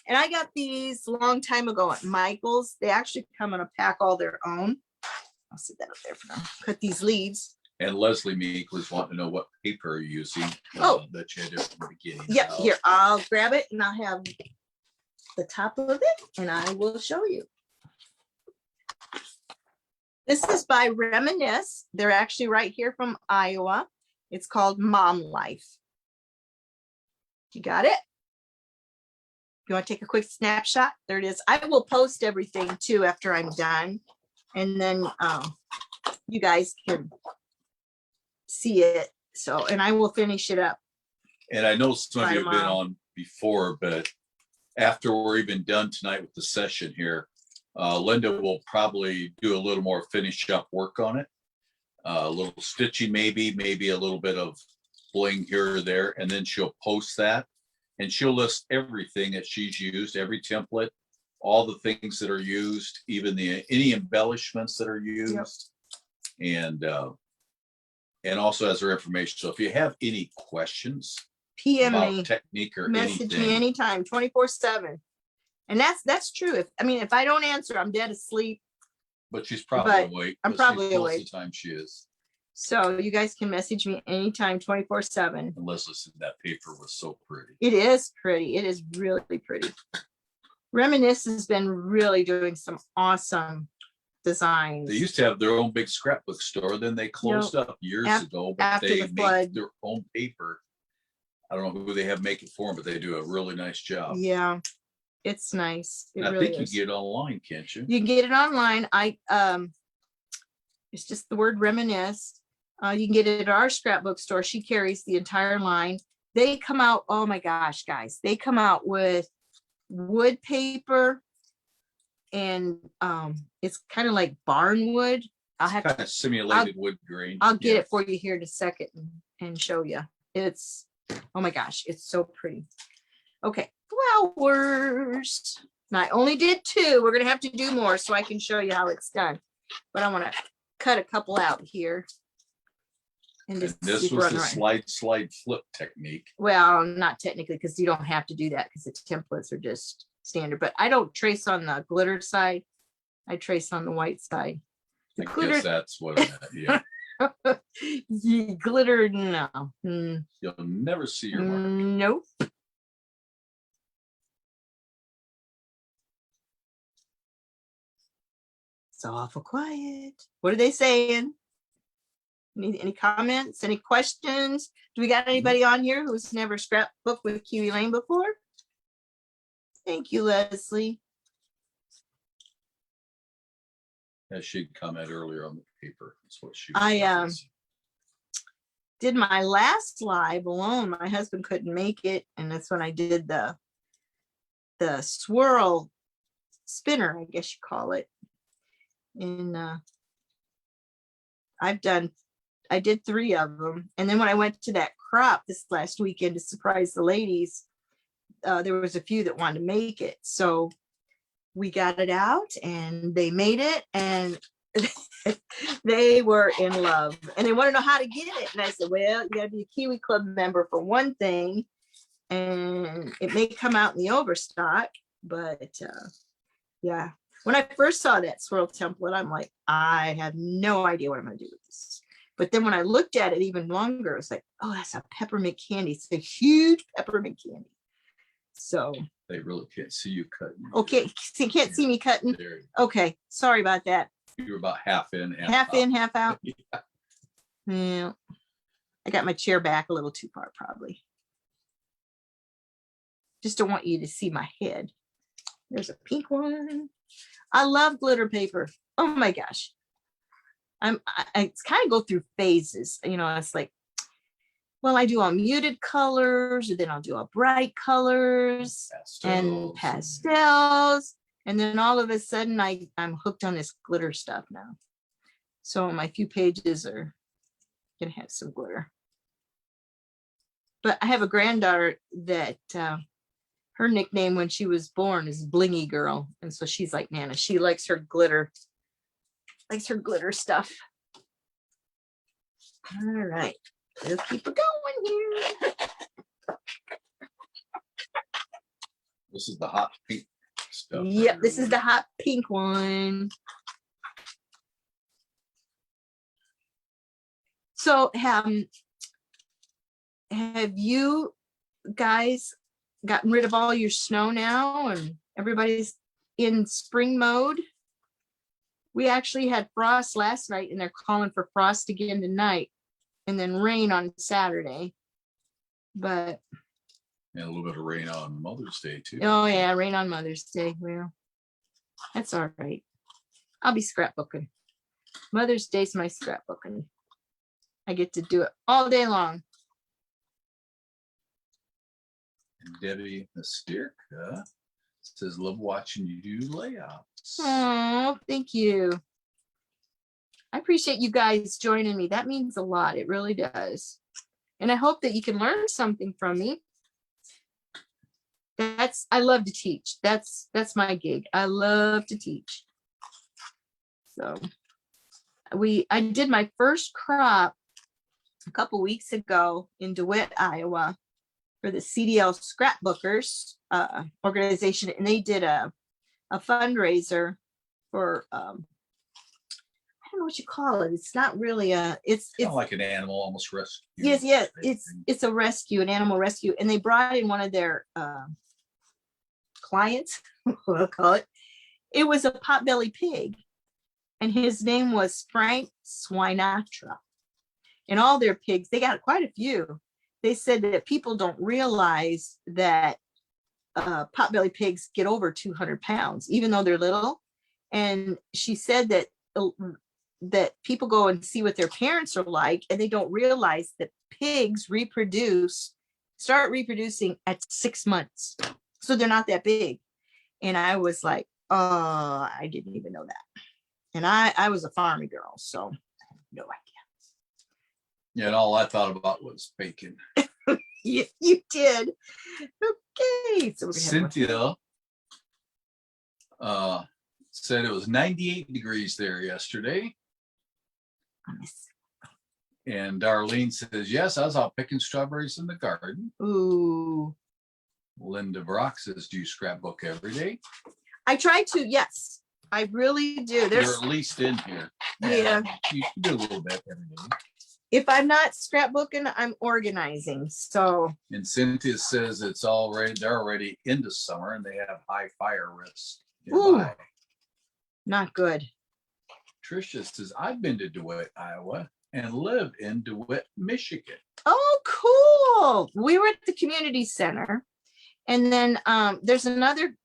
And I got these a long time ago at Michael's. They actually come in a pack all their own. I'll sit that up there for now. Cut these leaves. And Leslie Meek was wanting to know what paper you're using. That you had at the beginning. Yep, here, I'll grab it and I'll have the top of it and I will show you. This is by Reminisce. They're actually right here from Iowa. It's called Mom Life. You got it? You want to take a quick snapshot? There it is. I will post everything too after I'm done. And then you guys can see it. So, and I will finish it up. And I know some of you have been on before, but after we're even done tonight with the session here, Linda will probably do a little more finish up work on it. A little stitching, maybe a little bit of bling here or there, and then she'll post that. And she'll list everything that she's used, every template, all the things that are used, even any embellishments that are used, and also has her information. So if you have any questions PM about me, technique or message me anything, anytime, 24/7. And that's true. If I don't answer, I'm dead asleep. but she's probably awake. I'm probably most awake. of the time she is. So you guys can message me anytime, 24/7. And Leslie said that paper was so pretty. It is pretty. It is really pretty. Reminisce has been really doing some awesome designs. They used to have their own big scrapbook store. Then they closed up years ago, but after they the make flood. their own paper. I don't know who they have make it for them, but they do a really nice job. Yeah, it's nice. It I really think is. you get it online, can't you? You can get it online. It's just the word Reminisce. You can get it at our scrapbook store. She carries the entire line. They come out, oh my gosh, guys, they come out with wood paper and it's kind of like barn wood. I'll have Kind to of simulated wood grain. I'll get it for you here in a second and show you. It's, oh my gosh, it's so pretty. Okay, flowers. Now I only did 2. We're gonna have to do more so I can show you how it's done. But I want to cut a couple out here. And And this was the slide flip technique. Well, not technically, because you don't have to do that because the templates are just standard. But I don't trace on the glitter side. I trace on the white side. The I glitter, guess that's what I meant. Yeah. yeah, glitter, no. You'll never see your mark. Nope. It's awful quiet. What are they saying? Any comments? Any questions? Do we got anybody on here who's never scrapbooked with Kiwi Lane before? Thank you, Leslie. As she'd comment earlier on the paper. That's what she I was. did my last live alone. My husband couldn't make it, and that's when I did the swirl spinner, I guess you call it. And I did 3 of them. And then when I went to that crop this last weekend to surprise the ladies, there was a few that wanted to make it. So we got it out and they made it, and they were in love and they want to know how to get it. And I said, well, you gotta be a Kiwi Club member for one thing, and it may come out in the overstock, but yeah. When I first saw that swirl template, I'm like, I have no idea what I'm gonna do with this. But then when I looked at it even longer, it was like, oh, that's a peppermint candy. It's a huge peppermint candy. So They really can't see you cutting. okay, so you can't see me cutting. There, Okay, sorry about that. you were about half in, Half in, half out. Yeah. Yeah, I got my chair back a little too far, probably. Just don't want you to see my head. There's a pink one. I love glitter paper. Oh my gosh. I kind of go through phases. You know, it's like, well, I do all muted colors, and then I'll do all bright colors and pastels. And then all of a sudden I'm hooked on this glitter stuff now. So my few pages are gonna have some glitter. But I have a granddaughter that her nickname when she was born is Blingy Girl. And so she's like Nana. She likes her glitter stuff. All right, we'll keep it going here. This is the hot pink stuff. Yep, this is the hot pink one. So have you guys gotten rid of all your snow now and everybody's in spring mode? We actually had frost last night, and they're calling for frost again tonight, and then rain on Saturday. But And a little bit of rain on Mother's Day too. oh yeah, rain on Mother's Day. Well, that's all right. I'll be scrapbooking. Mother's Day's my scrapbooking. I get to do it all day long. And Debbie Nasterka says, love watching you do layouts. Oh, thank you. I appreciate you guys joining me. That means a lot. It really does. And I hope that you can learn something from me. I love to teach. That's my gig. I love to teach. So I did my first crop a couple weeks ago in DeWitt, Iowa, for the CDL Scrapbookers organization, and they did a fundraiser for I don't know what you call it. It's not really it's Kind of like an animal, almost rescue. yes, it's a rescue, an animal rescue, and they brought in one of their clients, we'll call it. It was a potbelly pig, and his name was Frank Swinatra. And all their pigs, they got quite a few. They said that people don't realize that potbelly pigs get over 200 pounds, even though they're little. And she said that people go and see what their parents are like, and they don't realize that pigs start reproducing at 6 months. So they're not that big. And I was like, oh, I didn't even know that. And I was a farmy girl, so I have no idea. Yeah, and all I thought about was bacon. You did. Okay. So Cynthia said it was 98 degrees there yesterday. And Darlene says, yes, I was out picking strawberries in the garden. Ooh. Linda Brock says, do you scrapbook every day? I try to, yes. I really do. You're at least in here. Yeah. You do a little bit every day. If I'm not scrapbooking, I'm organizing. So. And Cynthia says they're already into summer and they have high fire risk nearby. Not good. Tricia says, I've been to DeWitt, Iowa and live in DeWitt, Michigan. Oh, cool. We were at the community center. And then there's another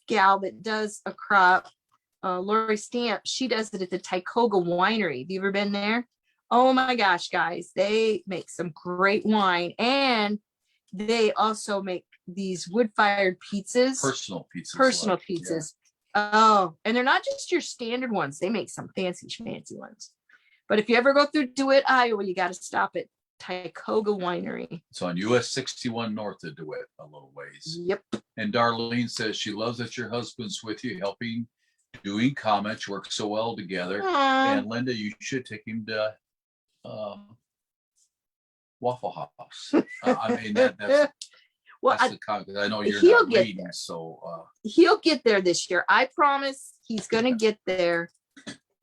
gal that does a crop Lori Stamp, she does it at the Tycoga Winery. Have you ever been there? Oh my gosh, guys, they make some great wine, and they also make these wood-fired pizzas. Personal pizzas. Yeah. Oh, and they're not just your standard ones. They make some fancy ones. But if you ever go through DeWitt, Iowa, you got to stop at Tycoga Winery. It's on US 61 north of DeWitt, a little ways. Yep. And Darlene says she loves that your husband's with you, helping, doing comments, work so well together. And Linda, you should take him to Waffle House. I mean, that's well, the comment. I know you're not reading, so he'll get there this year. I promise he's gonna get there.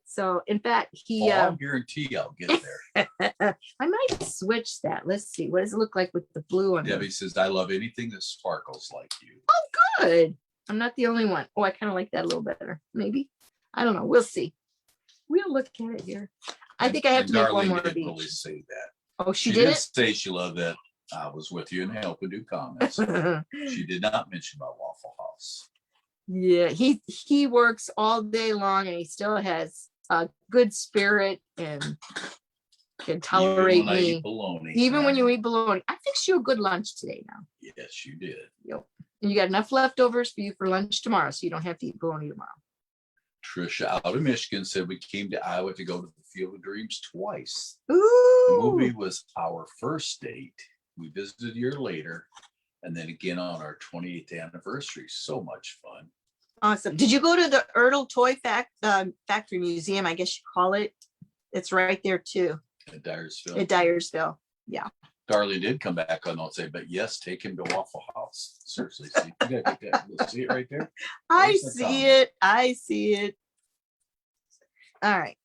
So in fact, I'll guarantee I'll get there. I might switch that. Let's see. What does it look like with the blue on Debbie says, I love anything that sparkles like you. Oh, good. I'm not the only one. Oh, I kind of like that a little better. Maybe. I don't know. We'll see. We'll look at it here. I think I have to make one more of each. Really say that. Oh, she did say she loved that I was with you and helping do comments. She did not mention about Waffle House. Yeah, he works all day long, and he still has a good spirit and can tolerate me. Even when you eat bologna. I fixed you a good lunch today now. Yes, you did. Yep. And you got enough leftovers for you for lunch tomorrow, so you don't have to eat bologna tomorrow. Trisha out of Michigan said we came to Iowa to go to the Field of Dreams twice. Ooh. The movie was our first date. We visited a year later, and then again on our 28th anniversary. So much fun. Awesome. Did you go to the Ertl Toy Factory Museum? I guess you call it. It's right there too. At Dyersville. At Dyersville. Yeah. Darlene did come back on. I'll say, but yes, take him to Waffle House. Seriously, see, you gotta get that. See it right there. I see it. I see it. All right.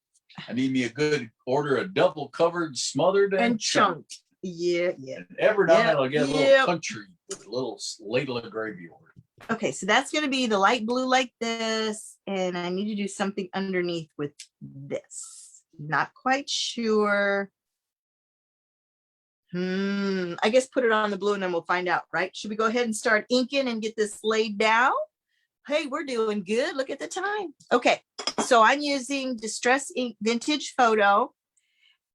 I need me a good order, a double covered, smothered, and chunked. Yeah, yeah. And every now and then I'll get a little country with a little ladle of gravy over it. Okay, so that's going to be the light blue like this, and I need to do something underneath with this. Not quite sure. I guess put it on the blue and then we'll find out, right? Should we go ahead and start inking and get this laid down? Hey, we're doing good. Look at the time. Okay, so I'm using Distress Ink Vintage Photo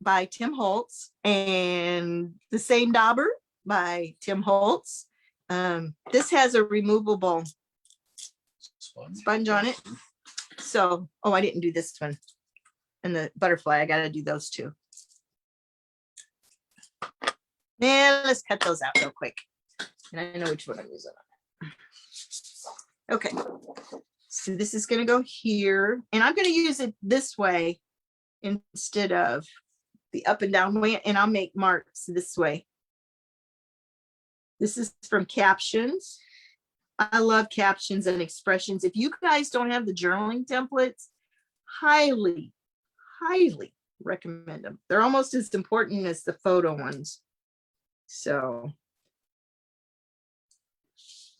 by Tim Holtz and the same dauber by Tim Holtz. This has a removable sponge on it. So, oh, I didn't do this one. And the butterfly, I got to do those two. Now let's cut those out real quick. And I know which one I'm using. Okay. So this is going to go here. And I'm going to use it this way instead of the up and down way. And I'll make marks this way. This is from Captions. I love captions and expressions. If you guys don't have the journaling templates, highly recommend them. They're almost as important as the photo ones. So,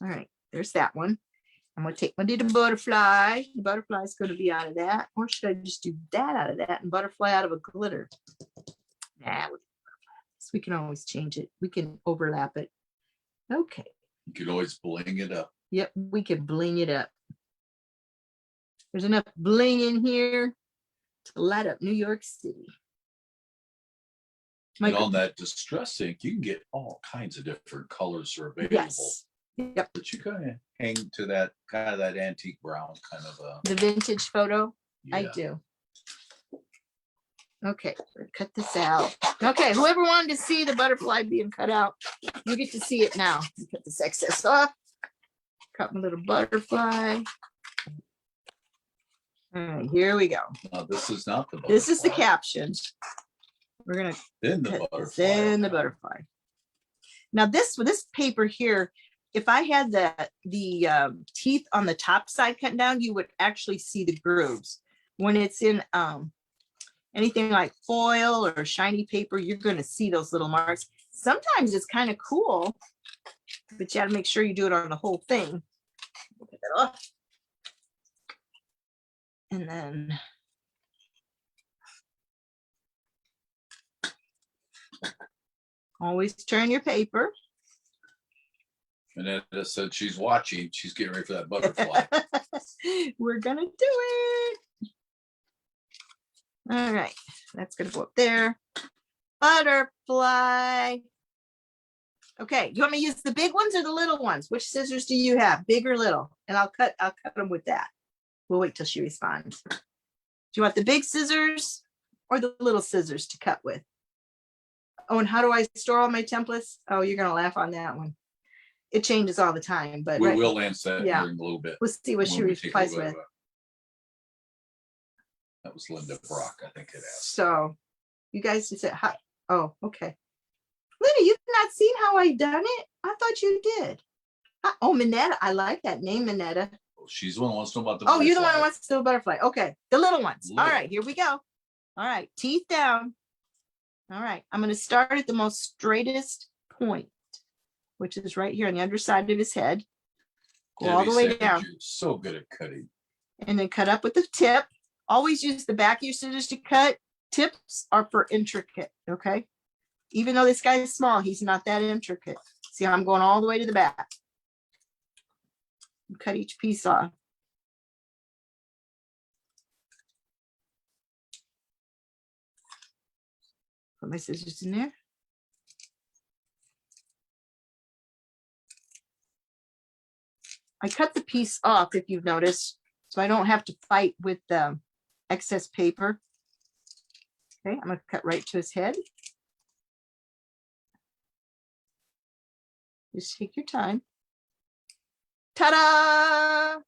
all right, there's that one. I'm going to take my little butterfly. The butterfly is going to be out of that. Or should I just do that out of that and butterfly out of a glitter? Nah, we can always change it. We can overlap it. Okay. You could always bling it up. Yep, we can bling it up. There's enough bling in here to light up New York City. And on that Distress Ink, you can get all kinds of different colors are available. Yes. Yep. But you kind of hang to that kind of that antique brown kind of the vintage photo. Yeah. I do. Okay, cut this out. Okay, whoever wanted to see the butterfly being cut out, you get to see it now. Cut this excess off. Cut my little butterfly. All right, here we go. This is not the butterfly. This is the caption. We're gonna then the butterfly. Then the butterfly. Now this paper here, if I had the teeth on the top side cut down, you would actually see the grooves. When it's in anything like foil or shiny paper, you're going to see those little marks. Sometimes it's kind of cool, but you got to make sure you do it on the whole thing. Get that off. And then always turn your paper. And Edna said she's watching. She's getting ready for that butterfly. We're gonna do it. All right, that's gonna go up there. Butterfly. Okay, you want me to use the big ones or the little ones? Which scissors do you have, big or little? And I'll cut them with that. We'll wait till she responds. Do you want the big scissors or the little scissors to cut with? Oh, and how do I store all my templates? Oh, you're gonna laugh on that one. It changes all the time, but We will answer that Yeah. here in a little bit. we'll see what she when we take a replies look at with. it. That was Linda Brock, I think it asked. So you guys just said, hi. Oh, okay. Linda, you've not seen how I done it? I thought you did. Oh, Minetta. I like that name, Minetta. She's the one who wants to know about the Oh, you're the one who butterfly. wants to do a butterfly. Okay. The little ones. All Little. right, here we go. All right, teeth down. All right, I'm going to start at the most straightest point, which is right here on the underside of his head. Go all Debbie the way said down You're so good at cutting. and then cut up with the tip. Always use the back of your scissors to cut. Tips are for intricate, okay? Even though this guy is small, he's not that intricate. See how I'm going all the way to the back. Cut each piece off. Put my scissors in there. I cut the piece off, if you've noticed, so I don't have to fight with the excess paper. Okay, I'm going to cut right to his head. Just take your time. Ta-da!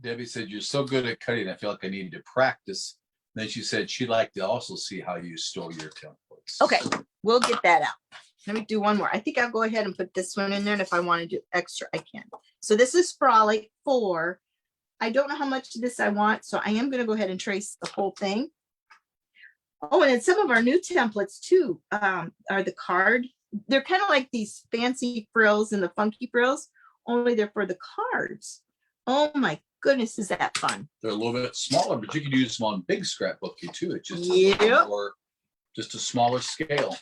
Debbie said, you're so good at cutting. I feel like I need to practice. Then she said she'd like to also see how you store your templates. Okay, we'll get that out. Let me do one more. I think I'll go ahead and put this one in there, and if I want to do extra, I can. So this is Frolic 4. I don't know how much of this I want, so I am going to go ahead and trace the whole thing. Oh, and then some of our new templates too are the card. They're kind of like these fancy frills and the funky frills, only they're for the cards. Oh my goodness, is that fun? They're a little bit smaller, but you can use them on big scrapbooking too. It's just a Yep. little more, just a smaller scale.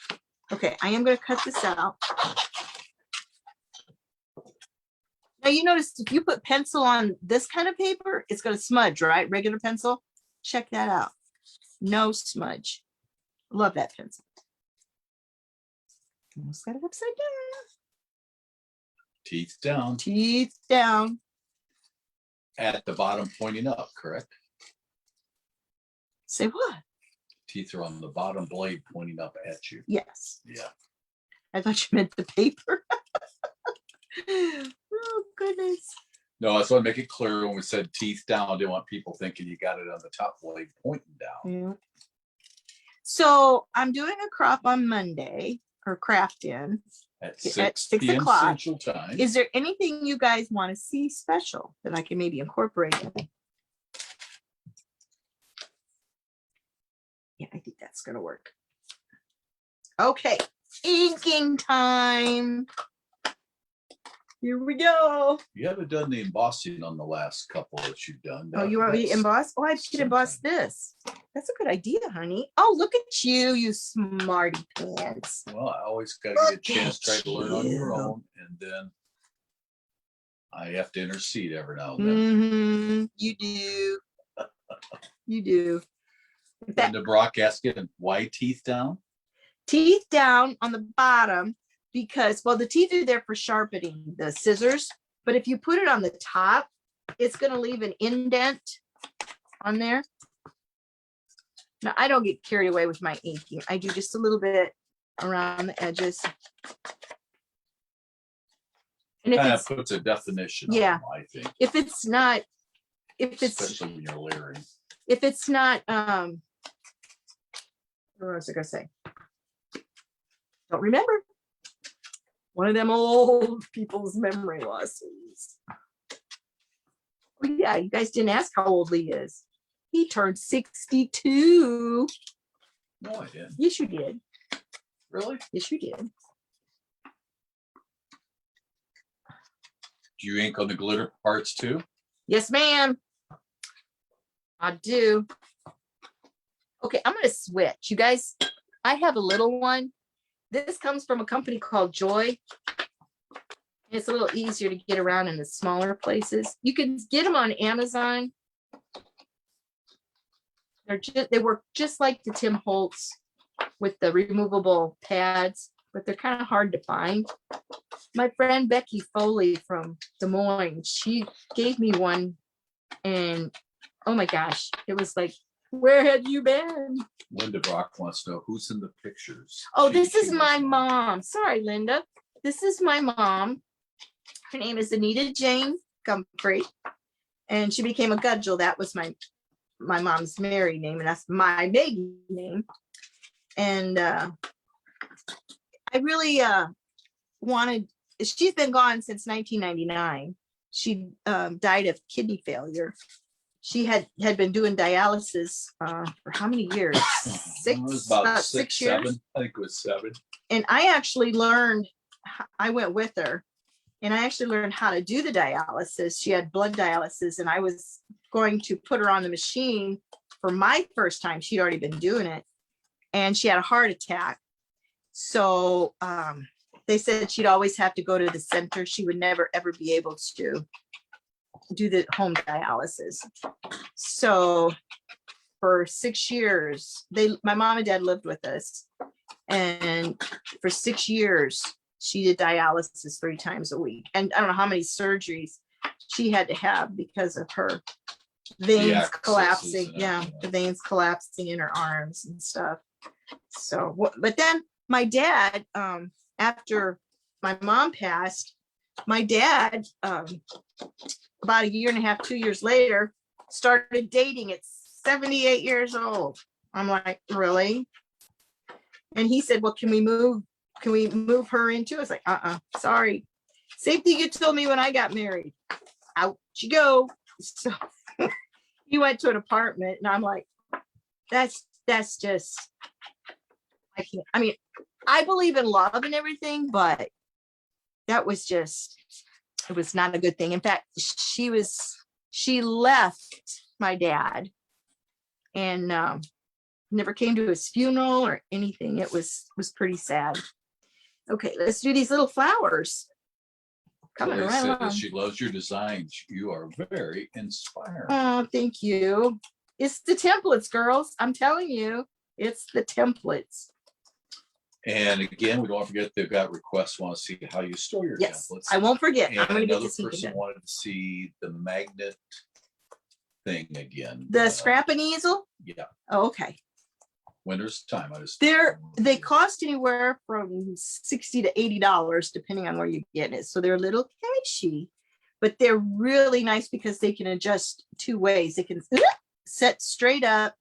Okay, I am going to cut this out. Now you notice if you put pencil on this kind of paper, it's going to smudge, right? Regular pencil. Check that out. No smudge. Love that pencil. Almost got it upside down. Teeth down. Teeth down. At the bottom pointing up, correct? Say what? Teeth are on the bottom blade pointing up at you. Yes. Yeah. I thought you meant the paper. Oh, goodness. No, I just want to make it clear when we said teeth down, I didn't want people thinking you got it on the top blade pointing down. Yeah. So I'm doing a crop on Monday, or craft in. At At 6 6 p.m. o'clock. Central Time. Is there anything you guys want to see special that I can maybe incorporate in? Yeah, I think that's going to work. Okay, inking time. Here we go. You haven't done the embossing on the last couple that you've done. Oh, you want me to emboss? Oh, I should emboss this. That's a good idea, honey. Oh, look at you, you smarty pants. Well, I always got to get a Look chance to try at to learn on your you. own, and then I have to intercede every now and then. Mm-hmm. You do. You do. That Linda Brock asking, why teeth down? teeth down on the bottom because, well, the teeth are there for sharpening the scissors, but if you put it on the top, it's going to leave an indent on there. Now, I don't get carried away with my inking. I do just a little bit around the edges. And if Kind of it's, puts a definition Yeah. on them, I think, if it's not, if it's, especially when you're layering. if it's not, what was I gonna say? Don't remember. One of them old people's memory losses. Oh yeah, you guys didn't ask how old Lee is. He turned 62. No, I didn't. Yes, you did. Really? Yes, you did. Do you ink on the glitter parts too? Yes, ma'am. I do. Okay, I'm gonna switch. You guys, I have a little one. This comes from a company called Joy. It's a little easier to get around in the smaller places. You can get them on Amazon. They work just like the Tim Holtz with the removable pads, but they're kind of hard to find. My friend Becky Foley from Des Moines, she gave me one, and oh my gosh, it was like, where have you been? Linda Brock wants to know who's in the pictures. Oh, this is my mom. Sorry, Linda. This is my mom. Her name is Anita Jane Gumphrey, and she became a Gudgel. That was my mom's married name, and that's my maiden name. And I really wanted, she's been gone since 1999. She died of kidney failure. She had been doing dialysis for how many years? It was about 6 7. years. I think it was 7. And I actually learned, I went with her, and I actually learned how to do the dialysis. She had blood dialysis, and I was going to put her on the machine for my first time. She'd already been doing it, and she had a heart attack. So they said she'd always have to go to the center. She would never, ever be able to do the home dialysis. So for 6 years, my mom and dad lived with us. And for 6 years, she did dialysis 3 times a week. And I don't know how many surgeries she had to have because of her veins collapsing. Yeah, the veins collapsing in her arms and stuff. So, but then my dad, after my mom passed, my dad, about 1.5 years, 2 years later, started dating at 78 years old. I'm like, really? And he said, well, can we move her into? I was like, sorry. Same thing you told me when I got married. Out you go. So he went to an apartment, and I'm like, that's just, I can't. I mean, I believe in love and everything, but that was just, it was not a good thing. In fact, she left my dad and never came to his funeral or anything. It was pretty sad. Okay, let's do these little flowers. Coming right along. She loves your designs. You are very inspiring. Oh, thank you. It's the templates, girls. I'm telling you, it's the templates. And again, we don't forget they've got requests, want to see how you store your templates. I won't forget. And I'm going to get another to see person wanted to see the magnet thing again. the scrap and easel. Yeah. Oh, okay. Winter's time. They cost anywhere from $60 to $80 depending on where you get it. So they're a little pricey, but they're really nice because they can adjust 2 ways. They can set straight up,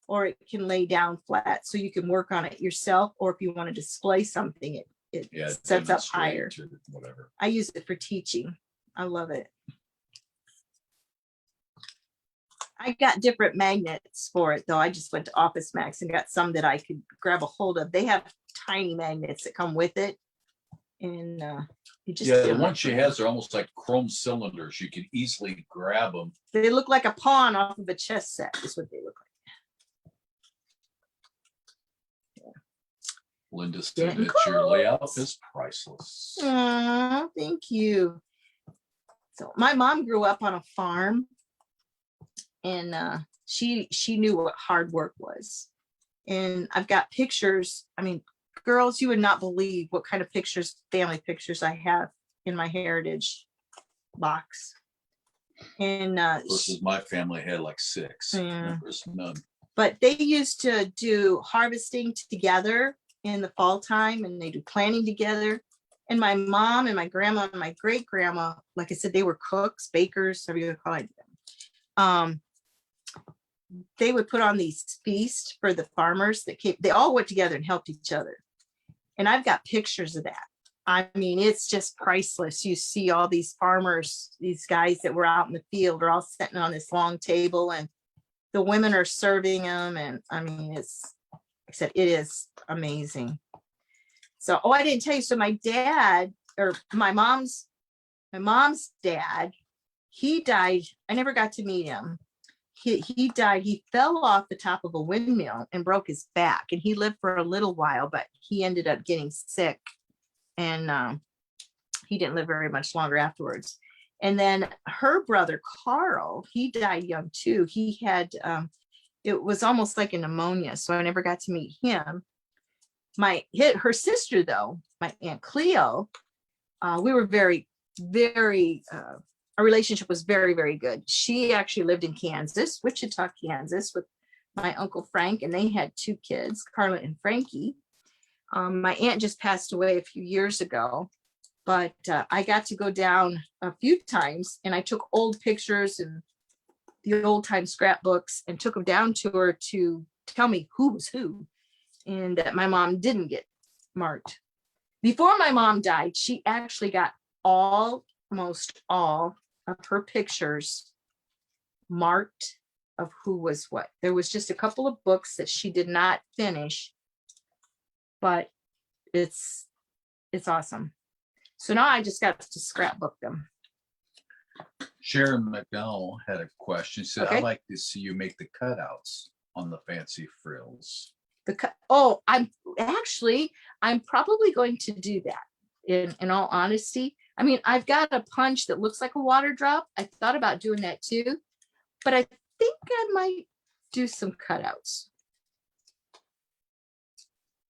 or it can lay down flat. So you can work on it yourself, or if you want to display something, it sets up higher. Whatever. I use it for teaching. I love it. I got different magnets for it, though. I just went to Office Max and got some that I could grab a hold of. They have tiny magnets that come with it. And you just the ones she has are almost like chrome cylinders. You can easily grab them. They look like a pawn off of a chess set, is what they look like. Yeah. Linda said that your layout is priceless. Oh, thank you. So my mom grew up on a farm, and she knew what hard work was. And I've got pictures. I mean, girls, you would not believe what kind of pictures, family pictures I have in my heritage box. And versus my family had like 6. Yeah. There's none. But they used to do harvesting together in the fall time, and they do planting together. And my mom and my grandma and my great grandma, like I said, they were cooks, bakers, whatever you call it. They would put on these feasts for the farmers that came. They all went together and helped each other. And I've got pictures of that. I mean, it's just priceless. You see all these farmers, these guys that were out in the field are all sitting on this long table, and the women are serving them. And I mean, it's, like I said, it is amazing. So, I didn't tell you. So my dad, or my mom's dad, he died. I never got to meet him. He died. He fell off the top of a windmill and broke his back, and he lived for a little while, but he ended up getting sick, and he didn't live very much longer afterwards. And then her brother, Carl, he died young too. He had, it was almost like a pneumonia. So I never got to meet him. Her sister though, my Aunt Cleo, we were very, our relationship was very, very good. She actually lived in Kansas, Wichita, Kansas, with my Uncle Frank, and they had 2 kids, Carla and Frankie. My aunt just passed away a few years ago, but I got to go down a few times, and I took old pictures and the old time scrapbooks and took them down to her to tell me who was who, and that my mom didn't get marked. Before my mom died, she actually got almost all of her pictures marked of who was what. There was just a couple of books that she did not finish, but it's awesome. So now I just got to scrapbook them. Sharon McDowell had a question. She said, Okay. "I like to see you make the cutouts on the fancy frills." I'm probably going to do that in all honesty. I mean, I've got a punch that looks like a water drop. I thought about doing that too, but I think I might do some cutouts.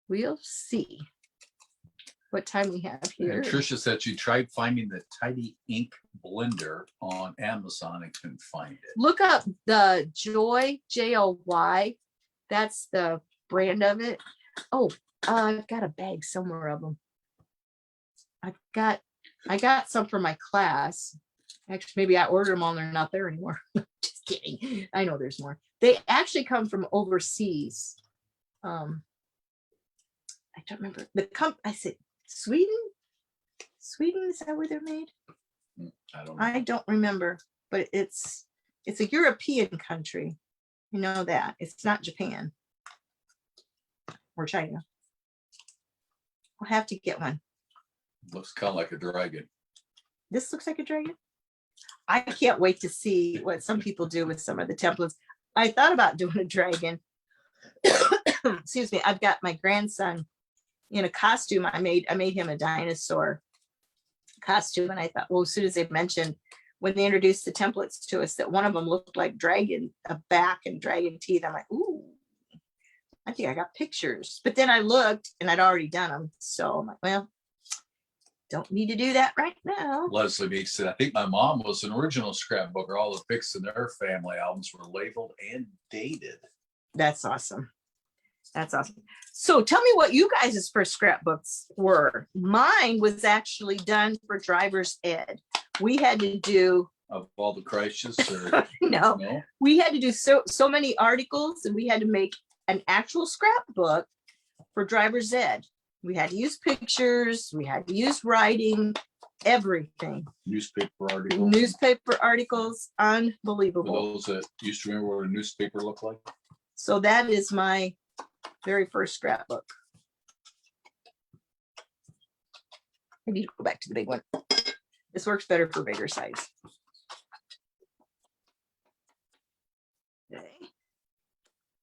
We'll see what time we have here. And Tricia said she tried finding the Tidy Ink blender on Amazon and couldn't find it. Look up the Joy, Joy. That's the brand of it. Oh, I've got a bag somewhere of them. I got some for my class. Actually, maybe I ordered them all and they're not there anymore. Just kidding. I know there's more. They actually come from overseas. I don't remember I said Sweden. Is that where they're made? I don't remember, but it's a European country. You know that. It's not Japan or China. I'll have to get one. Looks kind of like a dragon. This looks like a dragon. I can't wait to see what some people do with some of the templates. I thought about doing a dragon. Excuse me. I've got my grandson in a costume. I made him a dinosaur costume, and I thought, well, as soon as they mentioned when they introduced the templates to us that one of them looked like dragon, a back and dragon teeth, I'm like, ooh, I think I got pictures. But then I looked and I'd already done them, so I'm like, well, don't need to do that right now. Leslie B said, "I think my mom was an original scrapbooker. All the pics in their family albums were labeled and dated." That's awesome. That's awesome. So tell me what you guys' first scrapbooks were. Mine was actually done for driver's ed. We had to do Of all the crises, or no, we had to do so many articles, and we had to make an actual scrapbook for driver's ed. We had to use pictures, we had to use writing, everything. Newspaper Articles, For unbelievable. those that used to remember what a newspaper looked like. So that is my very first scrapbook. I need to go back to the big one. This works better for bigger size. Okay.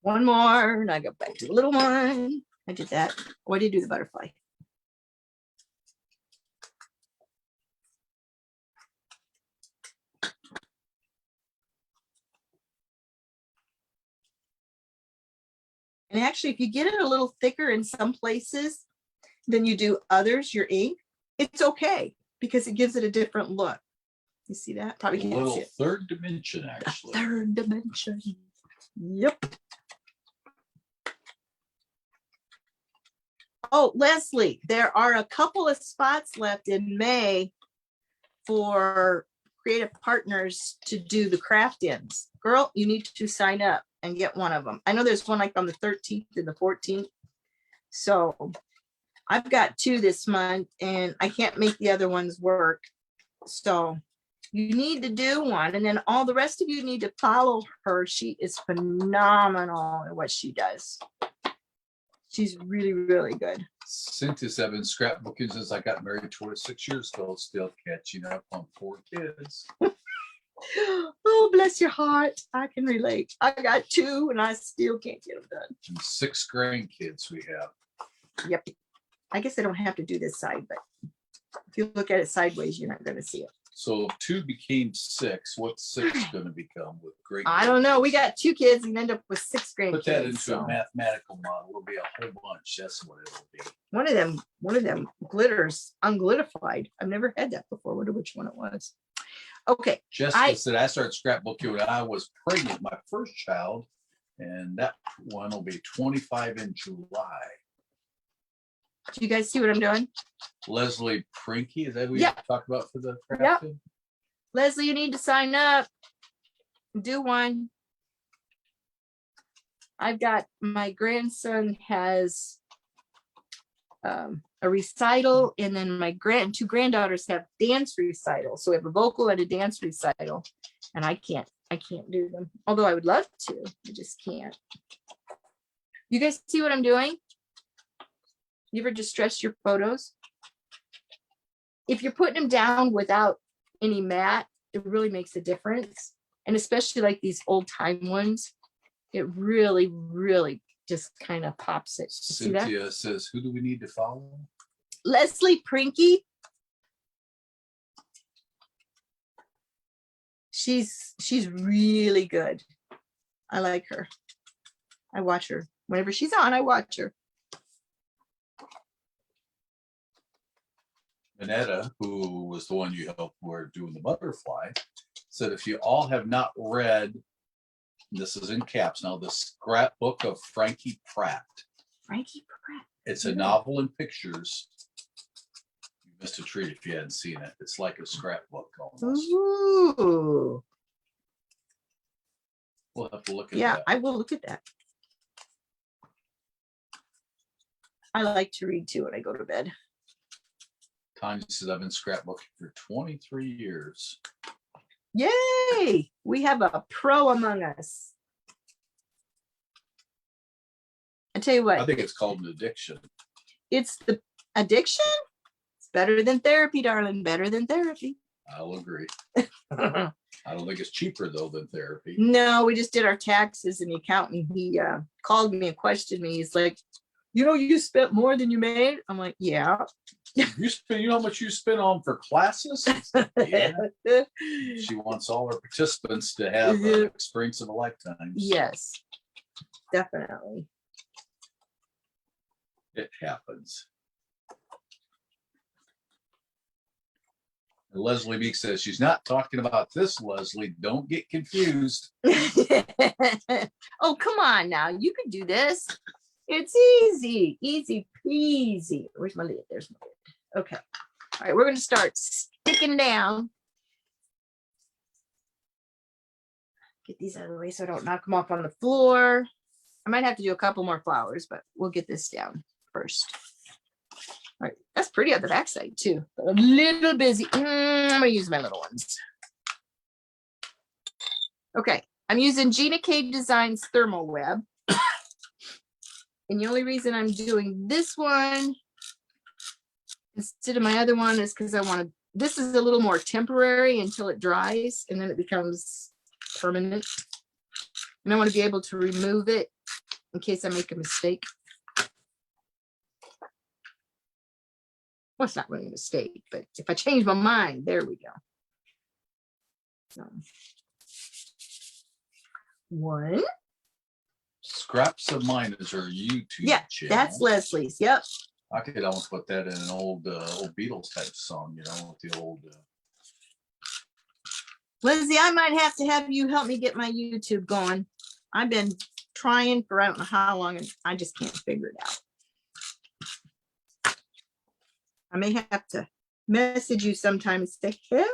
One more, and I go back to the little one. I did that. Oh, I did do the butterfly. And actually, if you get it a little thicker in some places than you do others, your ink, it's okay because it gives it a different look. You see that? Probably A can't little see it. third dimension, The actually. third dimension. Yep. Oh, Leslie, there are a couple of spots left in May for creative partners to do the craft ins. Girl, you need to sign up and get one of them. I know there's one like on the 13th and the 14th. So I've got 2 this month and I can't make the other ones work. So you need to do one. And then all the rest of you need to follow her. She is phenomenal at what she does. She's really, really good. Cynthia Seven scrapbooking says, "I got married 26 years ago, still catching up on 4 kids." Oh, bless your heart. I can relate. I got 2 and I still can't get them done. And 6 grandkids we have. Yep. I guess I don't have to do this side, but If you look at it sideways, you're not going to see it. So 2 became 6. What's 6 going to become with great? I don't know. We got 2 kids and end up with 6 grandkids. Put that into so. a mathematical model. It'll be a whole bunch. That's what it'll be. One of them glitters unglittified. I've never had that before. I wonder which one it was. Okay. Jessica said I started scrapbooking when I was pregnant, my first child, and that one will be 25 in July. Do you guys see what I'm doing? Leslie Prinky, is that who you Yeah. talked about for the Yep. crafting? Leslie, you need to sign up. Do one. I've got, my grandson has a recital, and then my 2 granddaughters have dance recitals. So we have a vocal and a dance recital, and I can't do them. Although I would love to, I just can't. You guys see what I'm doing? You ever just stretch your photos? If you're putting them down without any mat, it really makes a difference. And especially like these old time ones, it really, really just kind of pops it. You see that? Cynthia says, who do we need to follow? Leslie Prinky. She's really good. I like her. I watch her. Whenever she's on, I watch her. Minetta, who was the one you helped were doing the butterfly, said if you all have not read, this is in caps now, the Scrapbook of Frankie Pratt. Frankie Pratt. It's a novel in pictures. You missed a treat if you hadn't seen it. It's like a scrapbook almost. Ooh. We'll have to look at Yeah, that. I will look at that. I like to read too when I go to bed. Tanya says I've been scrapbooking for 23 years. Yay! We have a pro among us. I tell you I what, think it's called an addiction. it's the addiction. It's better than therapy, darling. Better than therapy. I'll agree. I don't think it's cheaper though than therapy. No, we just did our taxes, and the accountant, he called me and questioned me. He's like, you spent more than you made. I'm like, yeah. You know how much you spent on for classes? Yeah. She wants all her participants to have an experience of a lifetime. Yes, definitely. It happens. And Leslie Meek says she's not talking about this, Leslie. Don't get confused. Oh, come on now. You can do this. It's easy, easy peasy. Where's my lid? There's my lid. Okay. All right, we're going to start sticking down. Get these out of the way so I don't knock them off on the floor. I might have to do a couple more flowers, but we'll get this down first. All right, that's pretty on the backside too. But a little busy. I'm gonna use my little ones. Okay, I'm using Gina K Designs Thermal Web. And the only reason I'm doing this one instead of my other one is because I want to, this is a little more temporary until it dries, and then it becomes permanent. And I want to be able to remove it in case I make a mistake. Well, it's not really a mistake, but if I change my mind, there we go. So, one. Scraps of Mine is her YouTube channel. That's Leslie's. Yep. I could almost put that in an old Beatles type song, with the old. Lindsay, I might have to have you help me get my YouTube going. I've been trying for I don't know how long, and I just can't figure it out. I may have to message you sometime and say, help.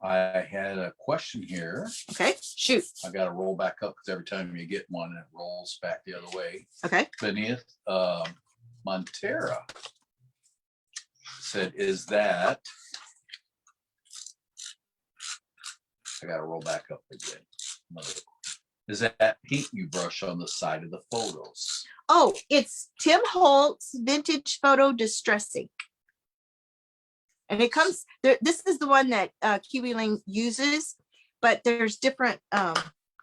I had a question here. Okay, shoot. I got to roll back up because every time you get one, it rolls back the other way. Okay. Beneath Montera said, is that, I got to roll back up again. Is that paint you brush on the side of the photos? Oh, it's Tim Holtz Vintage Photo Distressing. And it comes there. This is the one that Kiwi Lane uses, but there's different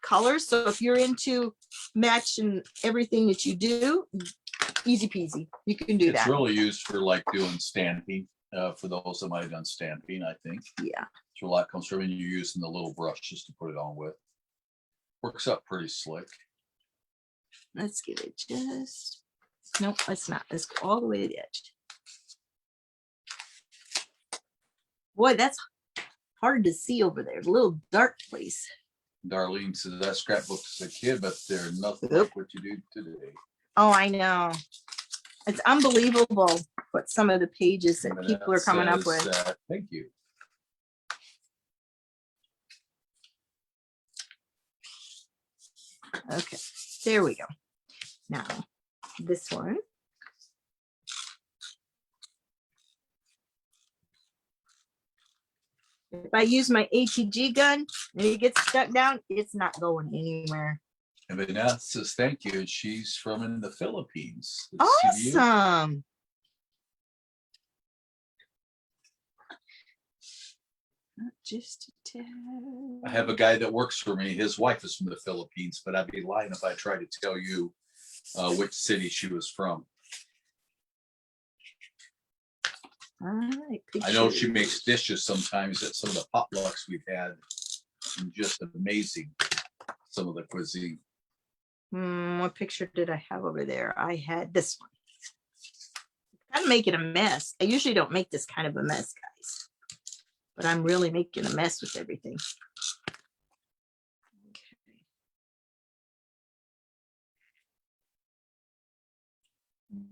colors. So if you're into matching everything that you do, easy peasy. You can do It's that. really used for like doing stamping for those that might have done stamping, I think. Yeah. So a lot comes from, and you're using the little brushes to put it on with. Works out pretty slick. Let's give it just, nope, let's not. Let's go all the way to the edge. Boy, that's hard to see over there. A little dark place. Darlene says that scrapbook as a kid, but they're nothing Oop. like what you do today. Oh, I know. It's unbelievable what some of the pages that And people are coming up says, with. thank you. Okay, there we go. Now, this one. If I use my ATG gun and it gets stuck down, it's not going anywhere. And Vanessa says thank you. And she's from in the Philippines. Good to see you. Awesome. Not just a tad. I have a guy that works for me. His wife is from the Philippines, but I'd be lying if I tried to tell you which city she was from. All right, I know she pictures. makes dishes sometimes at some of the potlucks we've had. And just amazing, some of the cuisine. What picture did I have over there? I had this one. I'm making a mess. I usually don't make this kind of a mess, guys, but I'm really making a mess with everything. Okay.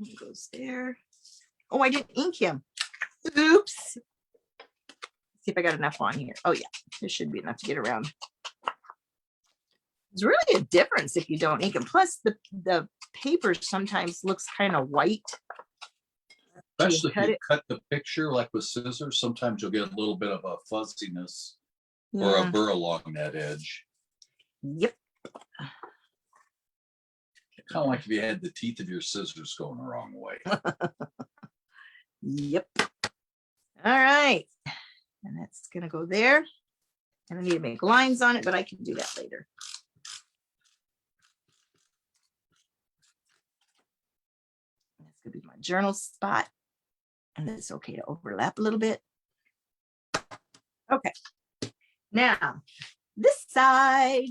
It goes there. Oh, I didn't ink him. Oops. See if I got enough on here. Oh yeah, there should be enough to get around. There's really a difference if you don't ink them. Plus the paper sometimes looks kind of white. Especially if cut you it. cut the picture like with scissors, sometimes you'll get a little bit of a fuzziness or a Yeah. burr along that edge. Yep. Kind of like if you had the teeth of your scissors going the wrong way. Yep. All right. And that's gonna go there. And I need to make lines on it, but I can do that later. That's gonna be my journal spot. And it's okay to overlap a little bit. Okay. Now, this side.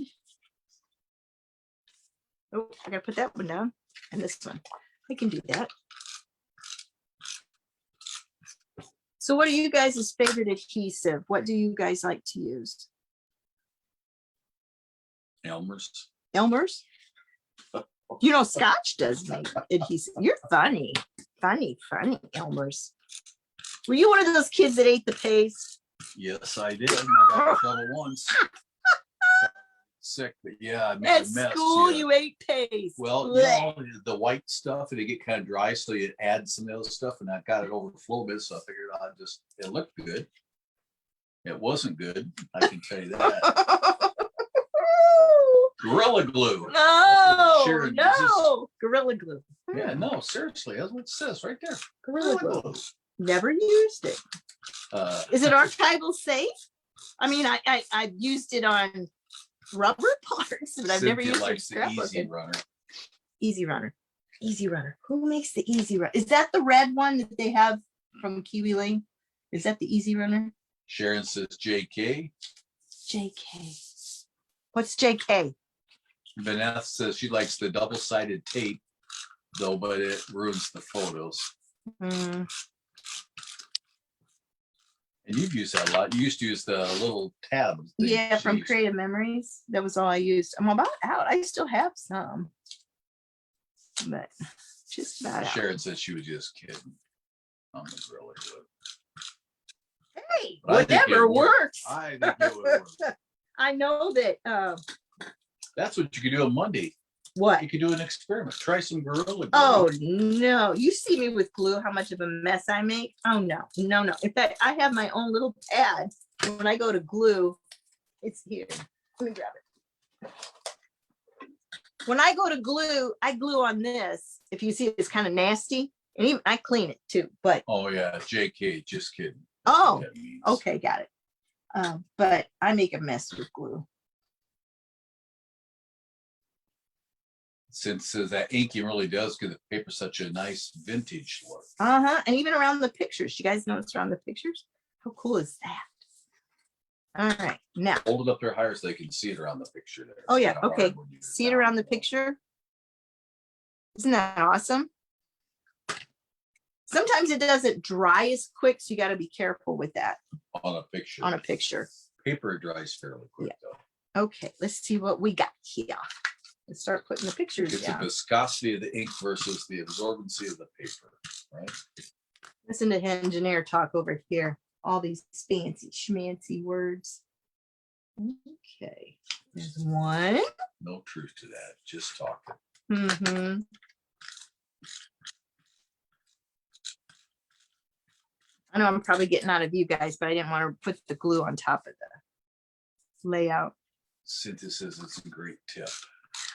Oh, I gotta put that one down. And this one. I can do that. So what are you guys' favorite adhesive? What do you guys like to use? Elmer's. Elmer's? You know, Scotch does make adhesive. You're funny. Funny, Elmer's. Were you one of those kids that ate the paste? Yes, I did. I got in trouble once. Sick, but yeah, I made At a mess. school, Yeah. you ate paste. Well, Blech. you know, the white stuff, and it get kind of dry, so you add some of the other stuff, and I got it overflow a bit, so I figured I'd just, it looked good. It wasn't good, I can tell you that. Gorilla Glue. No, Sharon no. Gorilla Glue. Yeah, no, seriously, that's what it says right there. Gorilla Glue. Never used it. Is it archival safe? I mean, I've used it on rubber parts, but I've never Cynthia used it. likes the Easy Runner. Easy Runner. Easy Runner. Who makes the Easy Runner? Is that the red one that they have from Kiwi Lane? Is that the Easy Runner? Sharon says JK. JK. What's JK? Vanessa says she likes the double-sided tape, though, but it ruins the photos. Mm, And you've used that a lot. You used to use the little tab. thing yeah, she from used. Creative Memories. That was all I used. I'm about out. I still have some, but just about out. Sharon says she was just kidding. On the Gorilla Glue. Hey, But I think whatever it worked. works. I think it would work. I know that. That's what you could do on Monday. What? You could do an experiment. Try some Gorilla Glue. Oh no! You see me with glue? How much of a mess I make? Oh no, no, no! In fact, I have my own little pad. When I go to glue, it's here. Let me grab it. When I go to glue, I glue on this. If you see, it's kind of nasty, and even I clean it too. But Oh yeah, JK, just kidding. oh, That means. okay, got it. But I make a mess with glue. since that inking really does give the paper such a nice vintage look. And even around the pictures. You guys notice around the pictures? How cool is that? All right, now. Hold it up there higher so they can see it around the picture there. Oh It's yeah, kinda hard okay. when you're See it down around the low. picture? Isn't that awesome? Sometimes it doesn't dry as quick, so you got to be careful with that On a picture. on a picture. Paper dries fairly quick though. Okay, let's see what we got here. Let's start putting the pictures It's the down. viscosity of the ink versus the absorbency of the paper, right? Listen to engineer talk over here. All these fancy schmancy words. Okay, there's one. No truth to that, just talking. Mm-hmm. I know I'm probably getting out of you guys, but I didn't want to put the glue on top of the layout. Synthesis is a great tip.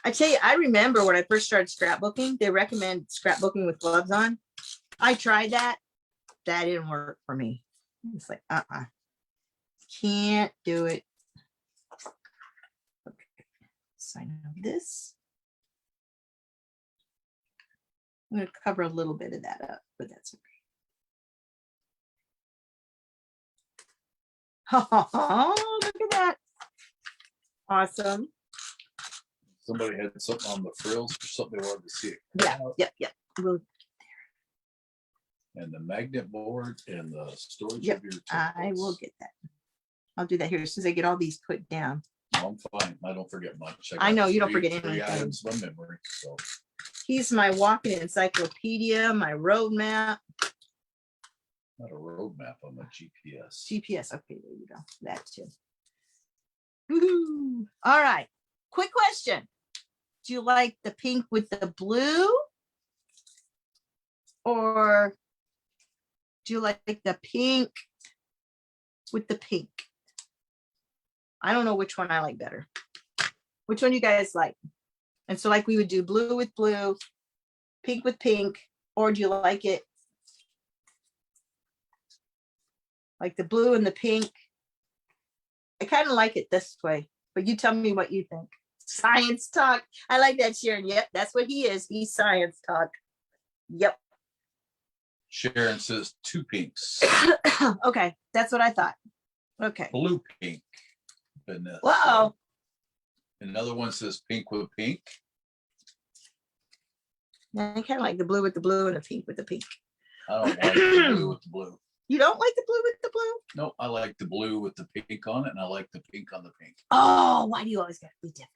I tell you, I remember when I first started scrapbooking, they recommend scrapbooking with gloves on. I tried that. That didn't work for me. It's like, can't do it. Okay, sign of this. I'm going to cover a little bit of that up, but that's okay. Oh, look at that. Awesome. Somebody had something on the frills or something they wanted to see it. Yeah, out. yep. We'll, And the magnet board and the storage Yep, of your I will templates. get that. I'll do that here as soon as I get all these put down. I'm fine. I don't forget much. I know, you don't got forget three anything. items by memory. So He's my walking encyclopedia, my roadmap. not a roadmap on the GPS. GPS. Okay, there you go. That too. Woohoo. All right. Quick question. Do you like the pink with the blue? Or do you like the pink with the pink? I don't know which one I like better. Which one you guys like? And so like we would do blue with blue, pink with pink, or do you like it like the blue and the pink? I kind of like it this way, but you tell me what you think. Science talk. I like that, Sharon. Yep, that's what he is. He's science talk. Yep. Sharon says 2 pinks. Okay, that's what I thought. Okay. Blue pink. Vanessa. Whoa. Another one says pink with pink. I kind of like the blue with the blue and the pink with the pink. I don't like the blue with the blue. You don't like the blue with the blue? No, I like the blue with the pink on it, and I like the pink on the pink. Oh, why do you always got to be different?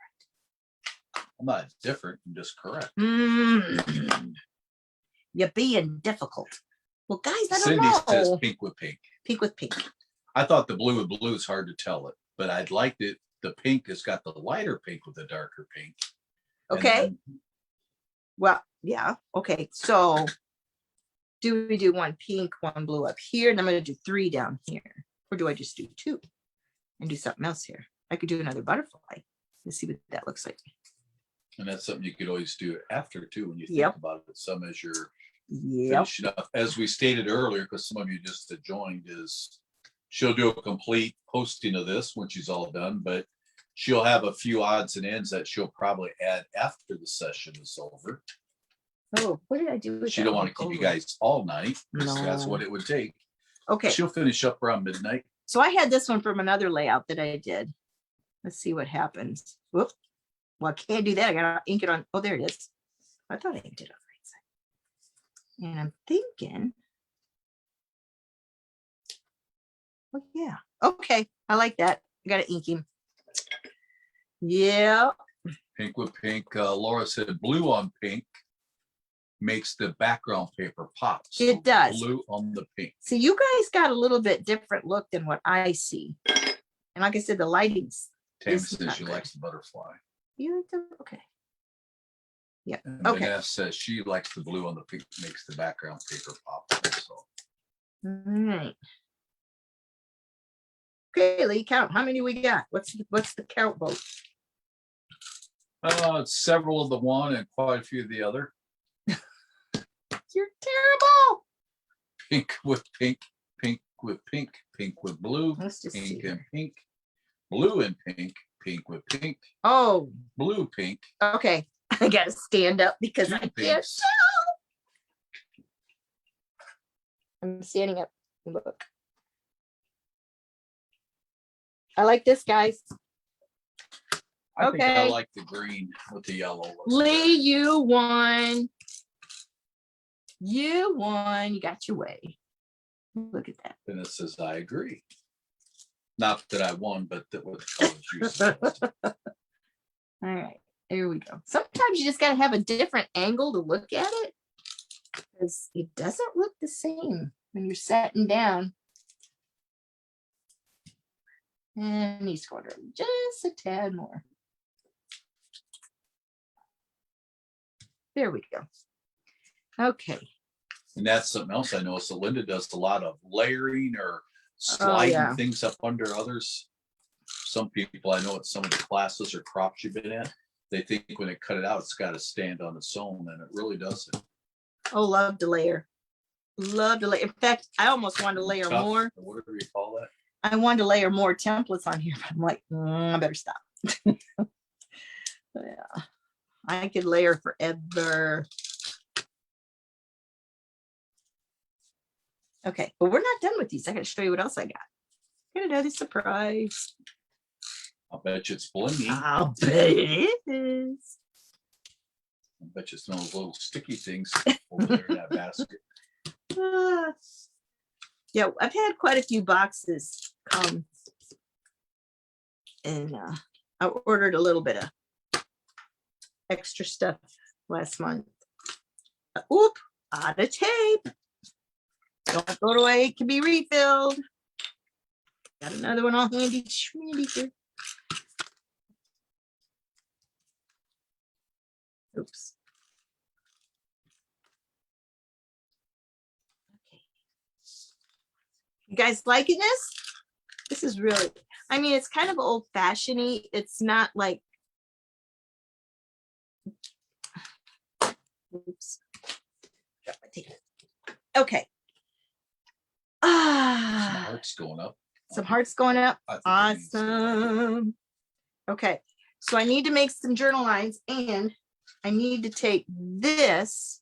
I'm not different, I'm just correct. You're being difficult. Well, guys, I don't Cindy know. says pink with pink. Pink with pink. I thought the blue with blue is hard to tell it, but I'd liked it. The pink has got the lighter pink with the darker pink. And Okay. then Well, yeah. Okay. So do we do one pink, one blue up here? And I'm going to do 3 down here. Or do I just do 2 and do something else here? I could do another butterfly. Let's see what that looks like. And that's something you could always do after too, when you think Yep. about it. Some as you're Yep. finishing up. As we stated earlier, because some of you just had joined, is she'll do a complete posting of this when she's all done, but she'll have a few odds and ends that she'll probably add after the session is over. Oh, what did I do with She that don't want to one keep you over? guys all night, 'cause that's No. what it would take. Okay. She'll finish up around midnight. So I had this one from another layout that I did. Let's see what happens. Whoop. Well, I can't do that. I gotta ink it on. Oh, there it is. I thought I inked it on the right side. And I'm thinking. Oh, yeah. Okay. I like that. I gotta ink him. Yeah. Pink with pink. Laura said blue on pink makes the background paper pop. So It does. Blue on the pink. See, you guys got a little bit different look than what I see. And like I said, the lighting's. Tammy It's says not she good. likes the butterfly. You like the, okay. And Okay. Vanessa says she likes the blue on the pink, makes the background paper pop. So All right. Okay, Lee, count. How many we got? What's the count vote? several of the one and quite a few of the other. You're terrible. Pink with pink, pink with pink, pink with blue, Let's just see. pink and here. pink, blue and pink, pink with pink, Oh, blue pink, okay. I gotta stand up because I can't Thanks. tell. I'm standing up. Look. I like this, guys. I think I Okay. like the green with the yellow. Looks Lee, you won. You won. You got your way. Look at that. good. And it says, I agree. Not that I won, but that what the colors you suggested. All right. Here we go. Sometimes you just got to have a different angle to look at it because it doesn't look the same when you're sitting down. And he's going to just a tad more. There we go. Okay. And that's something else I noticed that Linda does a lot of layering or sliding Oh, yeah. things up under others. Some people I know at some of the classes or crops you've been at, they think when they cut it out, it's got to stand on its own, and it really doesn't. Oh, love to layer. Love to layer. In fact, I almost wanted to layer Tough, more. or whatever you call that. I wanted to layer more templates on here, but I'm like, I better stop. Yeah, I could layer forever. Okay, but we're not done with these. I gotta show you what else I got. Got another surprise. I'll bet you it's blingy. I'll bet it is. I bet you it's one of those little sticky things over there in that basket. Ah. Yeah, I've had quite a few boxes come, and I ordered a little bit of extra stuff last month. Oop, out of tape. Don't throw it away, it can be refilled. Got another one all handy schmandy here. Oops. Okay. You guys liking this? This is really, I mean, it's kind of old-fashioned-y. It's not like, oops. Drop my tape. Okay. Some Ah, hearts going up. some hearts going up. I think that needs to go up. Awesome. Okay, so I need to make some journal lines, and I need to take this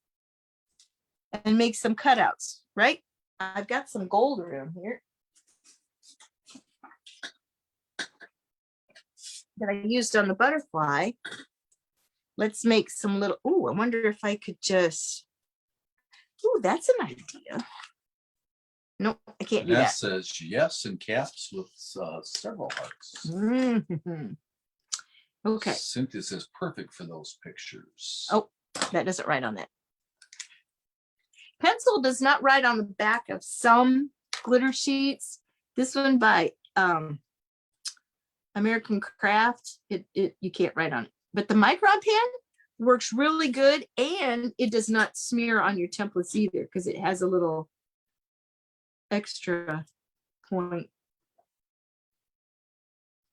and make some cutouts, right? I've got some gold around here that I used on the butterfly. Let's make some little, oh, I wonder if I could just, oh, that's an idea. Nope, I can't And do that that. says yes in caps with several hearts. Mhm. Okay, Cynthia says perfect for those pictures. Oh. that doesn't write on that. Pencil does not write on the back of some glitter sheets. This one by American Craft, you can't write on it. But the Micron pen works really good, and it does not smear on your templates either because it has a little extra point.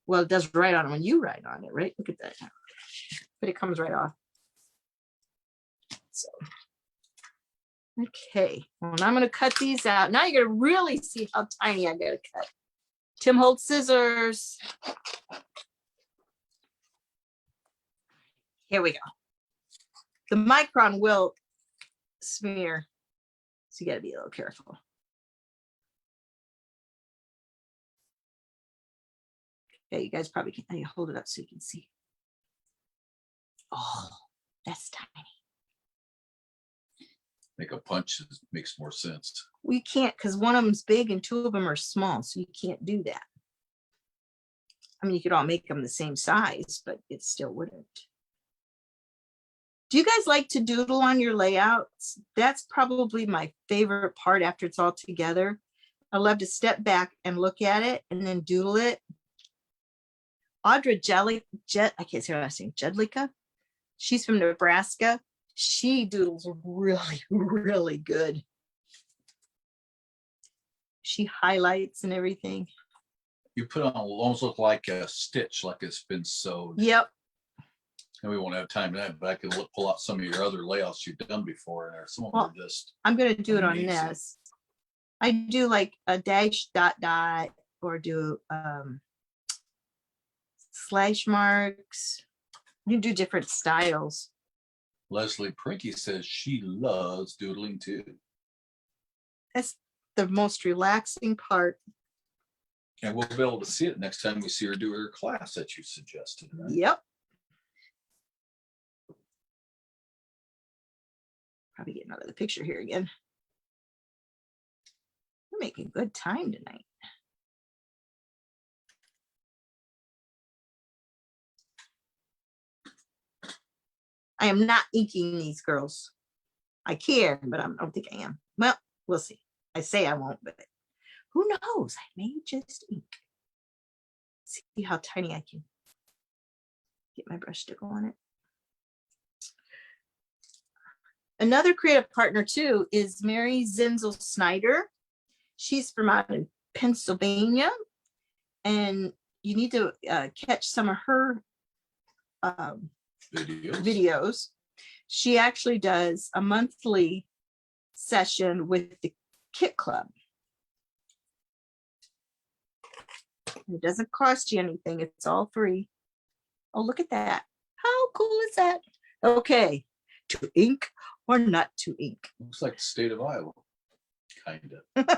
Well, it does write on it when you write on it, right? Look at that. But it comes right off. So, okay. Well, now I'm going to cut these out. Now you're going to really see how tiny I got to cut. Tim holds scissors. Here we go. The Micron will smear, so you got to be a little careful. Okay, you guys probably can hold it up so you can see. Oh, that's tiny. Make a punch makes more sense. We can't because one of them's big and two of them are small, so you can't do that. I mean, you could all make them the same size, but it still wouldn't. Do you guys like to doodle on your layouts? That's probably my favorite part after it's all together. I love to step back and look at it and then doodle it. Audra I can't say her last name, Jedlicka. She's from Nebraska. She doodles really, really good. She highlights and everything. You put on almost look like a stitch, like it's been sewed. Yep. And we won't have time to that, but I can pull out some of your other layouts you've done before in there. Some of them are just I'm going to do it on amazing. this. I do like a dash dot dot or do slash marks. You do different styles. Leslie Prinky says she loves doodling too. That's the most relaxing part. And we'll be able to see it next time we see her do her class that you suggested. Right? Yep. Probably getting out of the picture here again. We're making good time tonight. I am not inking these, girls. I care, but I don't think I am. Well, we'll see. I say I won't, but who knows? I may just ink. See how tiny I can get my brush to go on it. Another creative partner too is Mary Zinzel Snyder. She's from out in Pennsylvania, and you need to catch some of her videos. She actually does a monthly session with the Kit Club. It doesn't cost you anything. It's all free. Oh, look at that. How cool is that? Okay. To ink or not to ink? Looks like the state of Iowa. Kind of.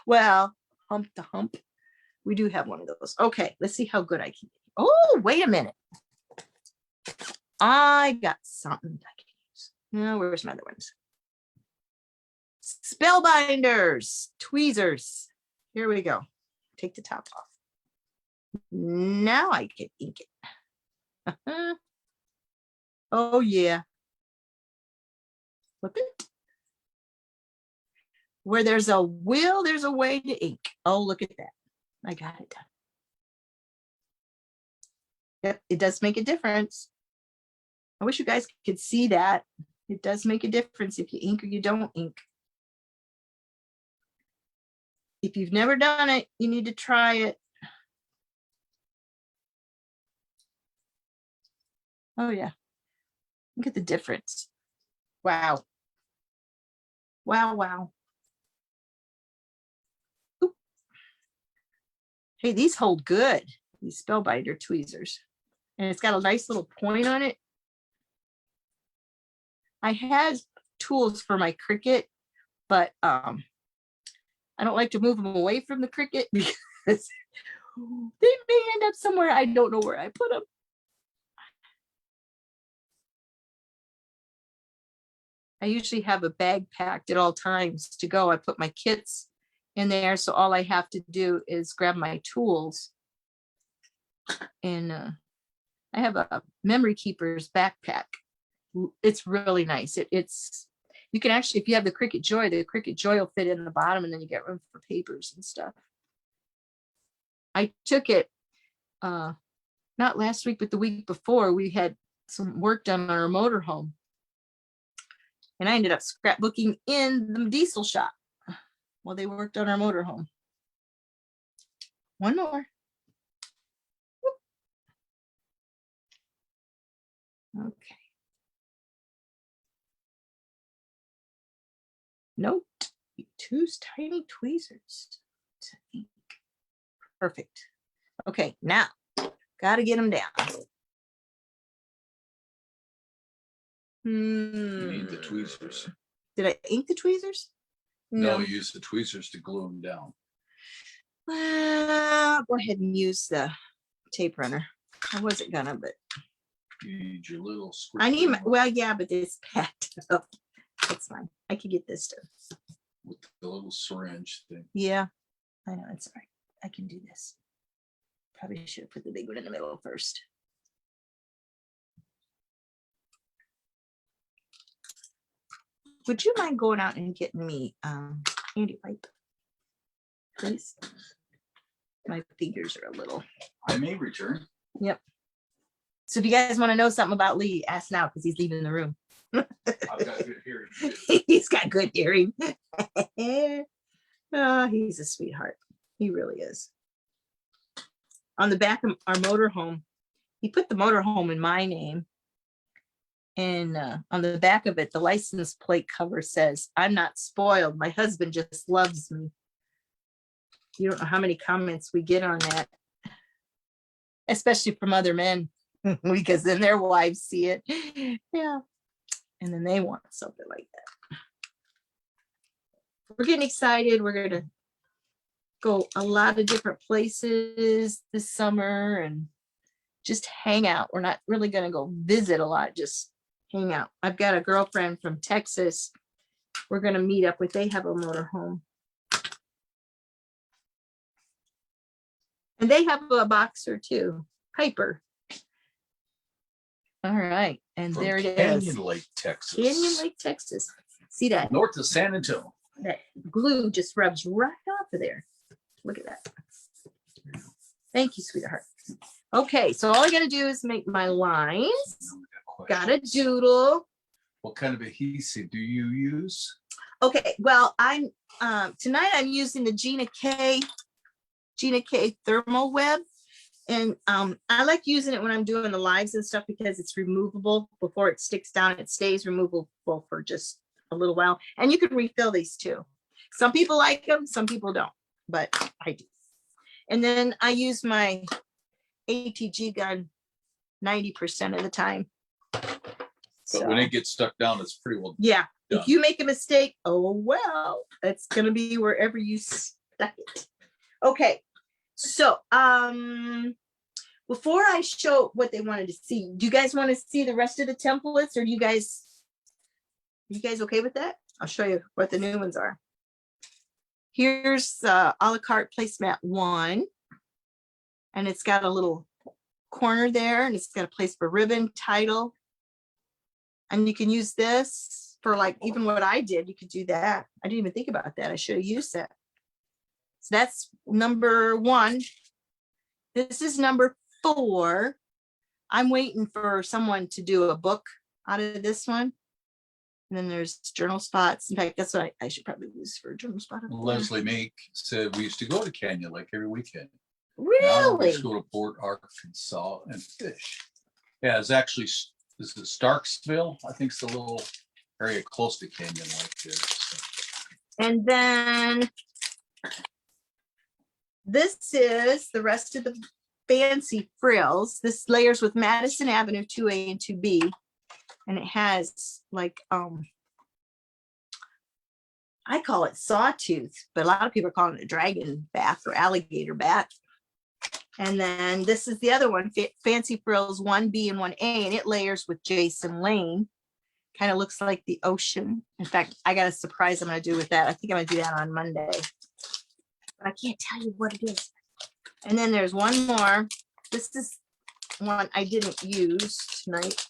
Well, hump to hump. We do have one of those. Okay, let's see how good I can. Oh, wait a minute. I got something I can use. No, where's my other ones? Spellbinders, tweezers. Here we go. Take the top off. Now I can ink it. Oh, yeah. Flip it. Where there's a will, there's a way to ink. Oh, look at that. I got it done. Yep, it does make a difference. I wish you guys could see that. It does make a difference if you ink or you don't ink. If you've never done it, you need to try it. Oh, yeah. Look at the difference. Wow. Wow, wow. Oop. Hey, these hold good, these Spellbinder tweezers. And it's got a nice little point on it. I had tools for my Cricut, but I don't like to move them away from the Cricut because they may end up somewhere. I don't know where I put them. I usually have a bag packed at all times to go. I put my kits in there, so all I have to do is grab my tools. And I have a Memory Keepers backpack. It's really nice. It's you can actually, if you have the Cricut Joy will fit in the bottom, and then you get room for papers and stuff. I took it not last week, but the week before. We had some work done on our motorhome. And I ended up scrapbooking in the diesel shop while they worked on our motorhome. One more. Whoop. Okay. Note, two tiny tweezers to ink. Perfect. Okay, now, got to get them down. You need the tweezers. Did I ink the tweezers? No, use the tweezers to glue them down. Well, go ahead and use the tape runner. I wasn't gonna, but You need your little square. I need my, well, yeah, but it's packed up. That's fine. I could get this done. With the little syringe thing. Yeah, I know, it's all right. I can do this. Probably should have put the big one in the middle first. Would you mind going out and getting me handy wipe, please? My fingers are a little. I may return. Yep. So if you guys want to know something about Lee, ask now because he's leaving the room. I've got good hearing. He's got good hearing. Oh, he's a sweetheart. He really is. On the back of our motorhome, he put the motorhome in my name. And on the back of it, the license plate cover says, "I'm not spoiled. My husband just loves me." You don't know how many comments we get on that, especially from other men, because then their wives see it. Yeah. And then they want something like that. We're getting excited. We're going to go a lot of different places this summer and just hang out. We're not really going to go visit a lot, just hang out. I've got a girlfriend from Texas we're going to meet up with. They have a motorhome. And they have a boxer too, Piper. All right. And From there it is. Canyon Lake, Texas. Canyon Lake, Texas. See that? North of San Antonio. That glue just rubs right off of there. Look at that. Thank you, sweetheart. Okay, so all I gotta do is make my lines. Got a doodle. What kind of adhesive do you use? Okay, well, I'm tonight I'm using the Gina K thermal web. And I like using it when I'm doing the lives and stuff because it's removable before it sticks down. It stays removable for just a little while. And you can refill these too. Some people like them, some people don't, but I do. And then I use my ATG gun 90% of the time. But when it gets stuck down, it's pretty well. Yeah. done. If you make a mistake, oh well, it's gonna be wherever you stuck it. Okay. So before I show what they wanted to see, do you guys want to see the rest of the templates, or do you guys okay with that? I'll show you what the new ones are. Here's a la carte placemat 1, and it's got a little corner there, and it's got a place for ribbon, title, and you can use this for like even what I did. You could do that. I didn't even think about that. I should have used that. So that's number 1. This is number 4. I'm waiting for someone to do a book out of this one. And then there's journal spots. In fact, that's what I should probably use for a journal spot. Leslie Meek said we used to go to Canyon Lake every weekend. Now we Really? used to go to Port Arkansas and fish. Yeah, it's actually, this is Starksville. I think it's the little area close to Canyon Lake there. So. And then this is the rest of the fancy frills. This layers with Madison Avenue 2A and 2B. And it has like, I call it sawtooth, but a lot of people are calling it a dragon back or alligator back. And then this is the other one, Fancy Frills 1B and 1A, and it layers with Jason Lane. Kind of looks like the ocean. In fact, I got a surprise I'm going to do with that. I think I'm going to do that on Monday. But I can't tell you what it is. And then there's one more. This is one I didn't use tonight.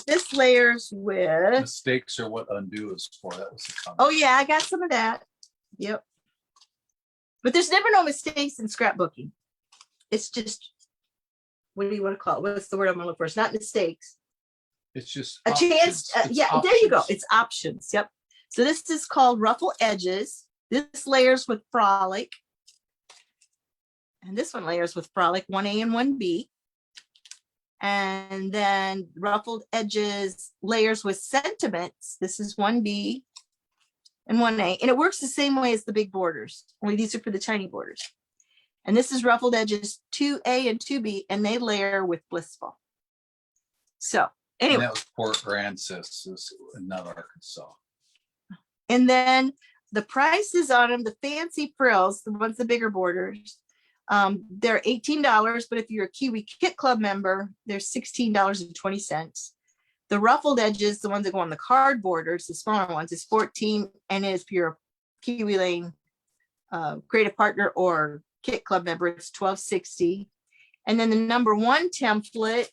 This layers with. Mistakes are what undo is for. That was the comment. Oh yeah, I got some of that. Yep. But there's never no mistakes in scrapbooking. It's just, what do you want to call it? What's the word I'm gonna look for? It's not mistakes. It's just A chance. It's Yeah, there you go. options. It's options. Yep. So this is called Ruffle Edges. This layers with Frolic. And this one layers with Frolic 1A and 1B. And then Ruffled Edges layers with Sentiments. This is 1B and 1A. And it works the same way as the big borders, only these are for the tiny borders. And this is Ruffled Edges 2A and 2B, and they layer with Blissful. So And anyway. that was Port Aransas, not Arkansas. And then the prices on them, the fancy frills, the ones, the bigger borders, they're $18, but if you're a Kiwi Kit Club member, they're $16.20. The ruffled edges, the ones that go on the card borders, the smaller ones, is $14. And if you're a Kiwi Lane creative partner or Kit Club member, it's $12.60. And then the number 1 template,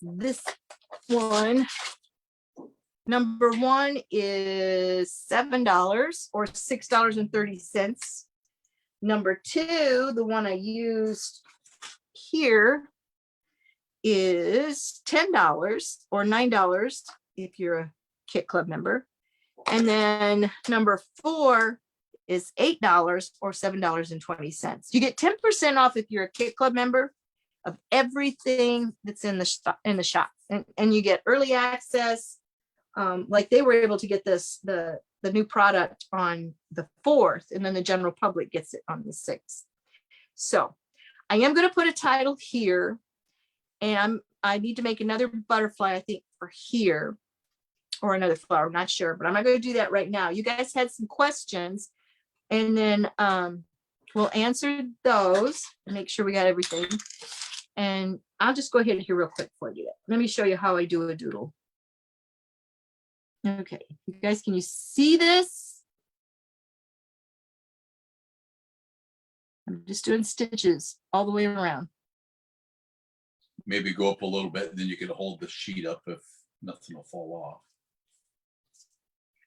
this one. Number 1 is $7 or $6.30. Number 2, the one I used here, is $10 or $9 if you're a Kit Club member. And then number 4 is $8 or $7.20. You get 10% off if you're a Kit Club member of everything that's in the shop, and you get early access. Like they were able to get this, the new product on the 4th, and then the general public gets it on the 6th. So I am going to put a title here, and I need to make another butterfly, I think, for here, or another flower, I'm not sure, but I'm not going to do that right now. You guys had some questions, and then we'll answer those and make sure we got everything. And I'll just go ahead here real quick before I do that. Let me show you how I do a doodle. Okay, you guys, can you see this? I'm just doing stitches all the way around. Maybe go up a little bit, and then you can hold the sheet up if nothing will fall off.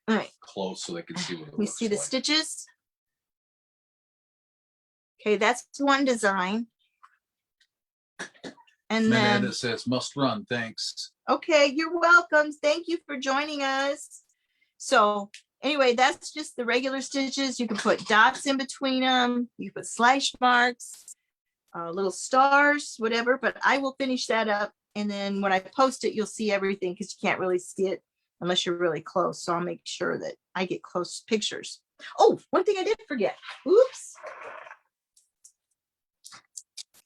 All right. Close so they can see what it We looks see the like. stitches. Okay, that's one design. And then it says must run, thanks. okay, you're welcome. Thank you for joining us. So anyway, that's just the regular stitches. You can put dots in between them. You can put slash marks, little stars, whatever, but I will finish that up. And then when I post it, you'll see everything because you can't really see it unless you're really close. So I'll make sure that I get close pictures. Oh, one thing I did forget. Oops.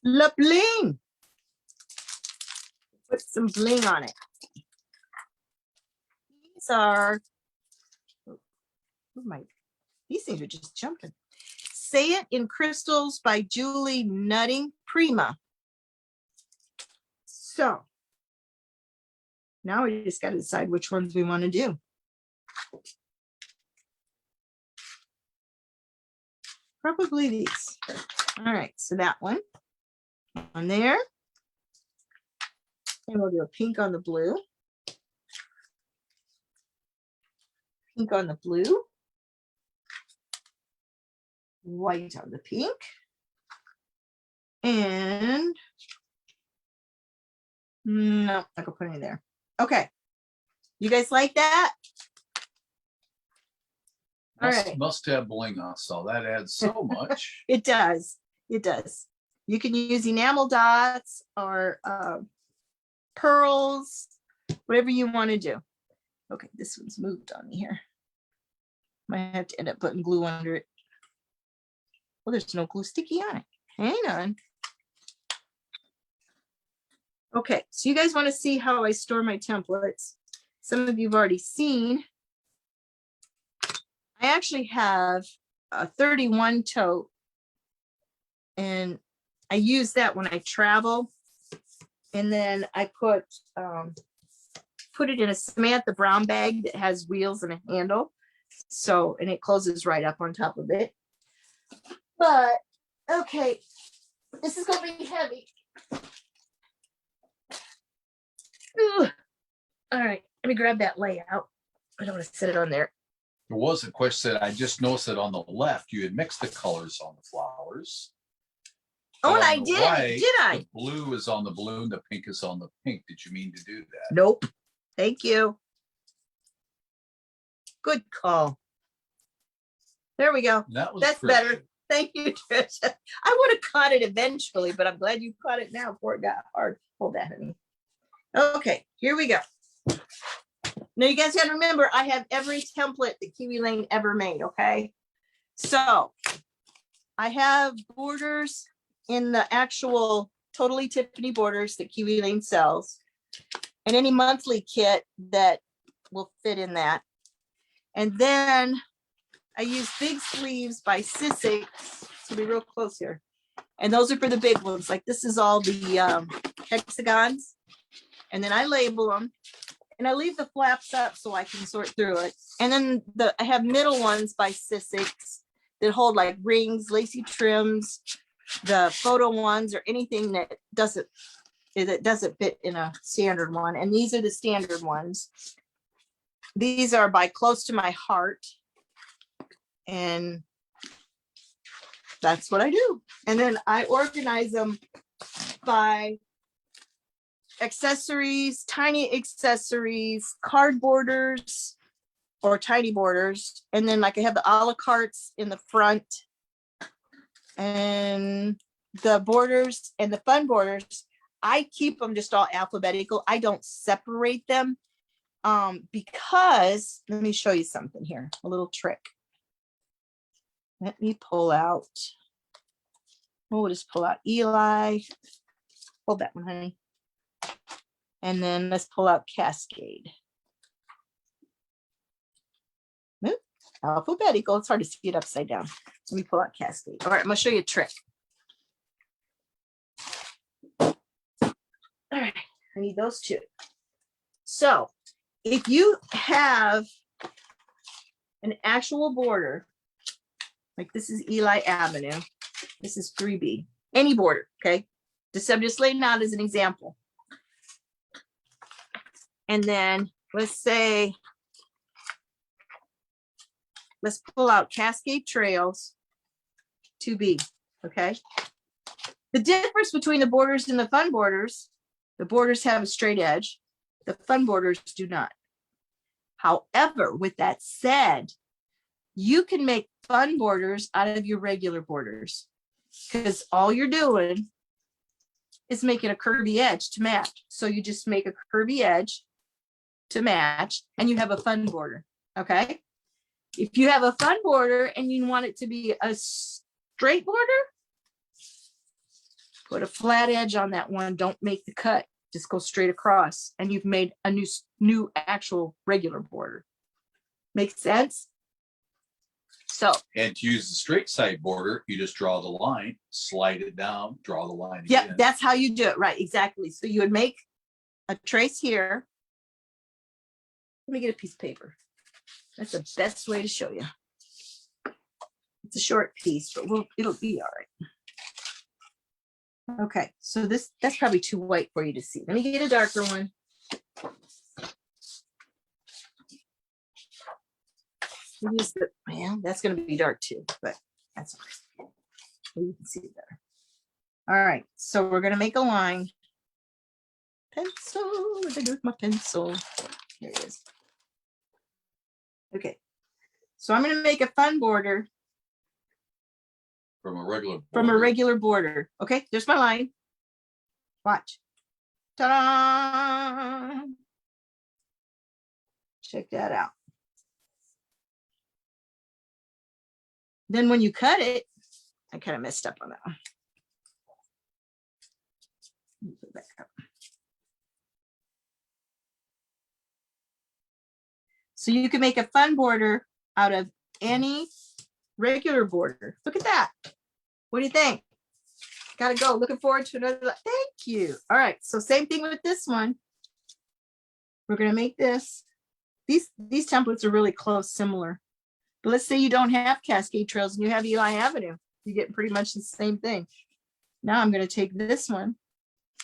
La bling. Put some bling on it. These are, these things are just jumping. Say It in Crystals by Julie Nutting Prima. So now we just got to decide which ones we want to do. Probably these. All right, so that one on there. And we'll do a pink on the blue. Pink on the blue. White on the pink. And no, I can put it in there. Okay. You guys like that? All right. Must have bling on, so that adds so much. It does. It does. You can use enamel dots or pearls, whatever you want to do. Okay, this one's moved on me here. Might have to end up putting glue under it. Well, there's no glue sticky on it. Hang on. Okay, so you guys want to see how I store my templates. Some of you've already seen. I actually have a 31 tote, and I use that when I travel. And then I put it in a Samantha Brown bag that has wheels and a handle. So, and it closes right up on top of it. But, okay, this is going to be heavy. Ugh. All right, let me grab that layout. I don't want to set it on there. There was a question that I just noticed that on the left, you had mixed the colors on the flowers. Oh, and On I the did, right, did I? The blue is on the blue and the pink is on the pink. Did you mean to do that? Nope. Thank you. Good call. There we go. That's better. Thank you, Tricia. I would have caught it eventually, but I'm glad you caught it now before it got hard. Hold that, honey. Okay, here we go. Now you guys got to remember, I have every template that Kiwi Lane ever made, okay? So I have borders in the actual Totally Tiffany borders that Kiwi Lane sells, and any monthly kit that will fit in that. And then I use big sleeves by Sissick. So be real close here. And those are for the big ones. Like this is all the hexagons. And then I label them. And I leave the flaps up so I can sort through it. And then I have middle ones by Sissick that hold like rings, lacy trims, the photo ones, or anything that doesn't fit in a standard one. And these are the standard ones. These are by Close to My Heart. And that's what I do. And then I organize them by accessories, tiny accessories, card borders, or tiny borders. And then like I have the a la cartes in the front, and the borders and the fun borders, I keep them just all alphabetical. I don't separate them because let me show you something here, a little trick. Let me pull out. We'll just pull out Eli. Hold that one, honey. And then let's pull out Cascade. Oop, alphabetical. It's hard to see it upside down. Let me pull out Cascade. All right, I'm gonna show you a trick. All right, I need those two. So if you have an actual border, like this is Eli Avenue, this is 3B, any border, okay? I'm just laying out as an example. And then let's say, let's pull out Cascade Trails 2B, okay? The difference between the borders and the fun borders, the borders have a straight edge, the fun borders do not. However, with that said, you can make fun borders out of your regular borders because all you're doing is making a curvy edge to match. So you just make a curvy edge to match and you have a fun border, okay? If you have a fun border and you want it to be a straight border, put a flat edge on that one. Don't make the cut. Just go straight across and you've made a new actual regular border. Makes sense? So, And to use the straight side border, you just draw the line, slide it down, draw the line yeah, again. that's how you do it. Right, exactly. So you would make a trace here. Let me get a piece of paper. That's the best way to show you. It's a short piece, but it'll be all right. Okay, so that's probably too white for you to see. Let me get a darker one. Use the, well, that's going to be dark too, but that's okay. You can see it better. All right, so we're going to make a line. Pencil, where'd I go with my pencil? Here it is. Okay, so I'm going to make a fun border From a regular border. from a regular border. Okay, there's my line. Watch. Ta-da! Check that out. Then when you cut it, I kind of messed up on that one. Let me put it back up. So you can make a fun border out of any regular border. Look at that. What do you think? Gotta go. Looking forward to another. Thank you. All right. So same thing with this one. We're gonna make this. These templates are really close, similar. But let's say you don't have Cascade Trails and you have Eli Avenue. You get pretty much the same thing. Now I'm going to take this one,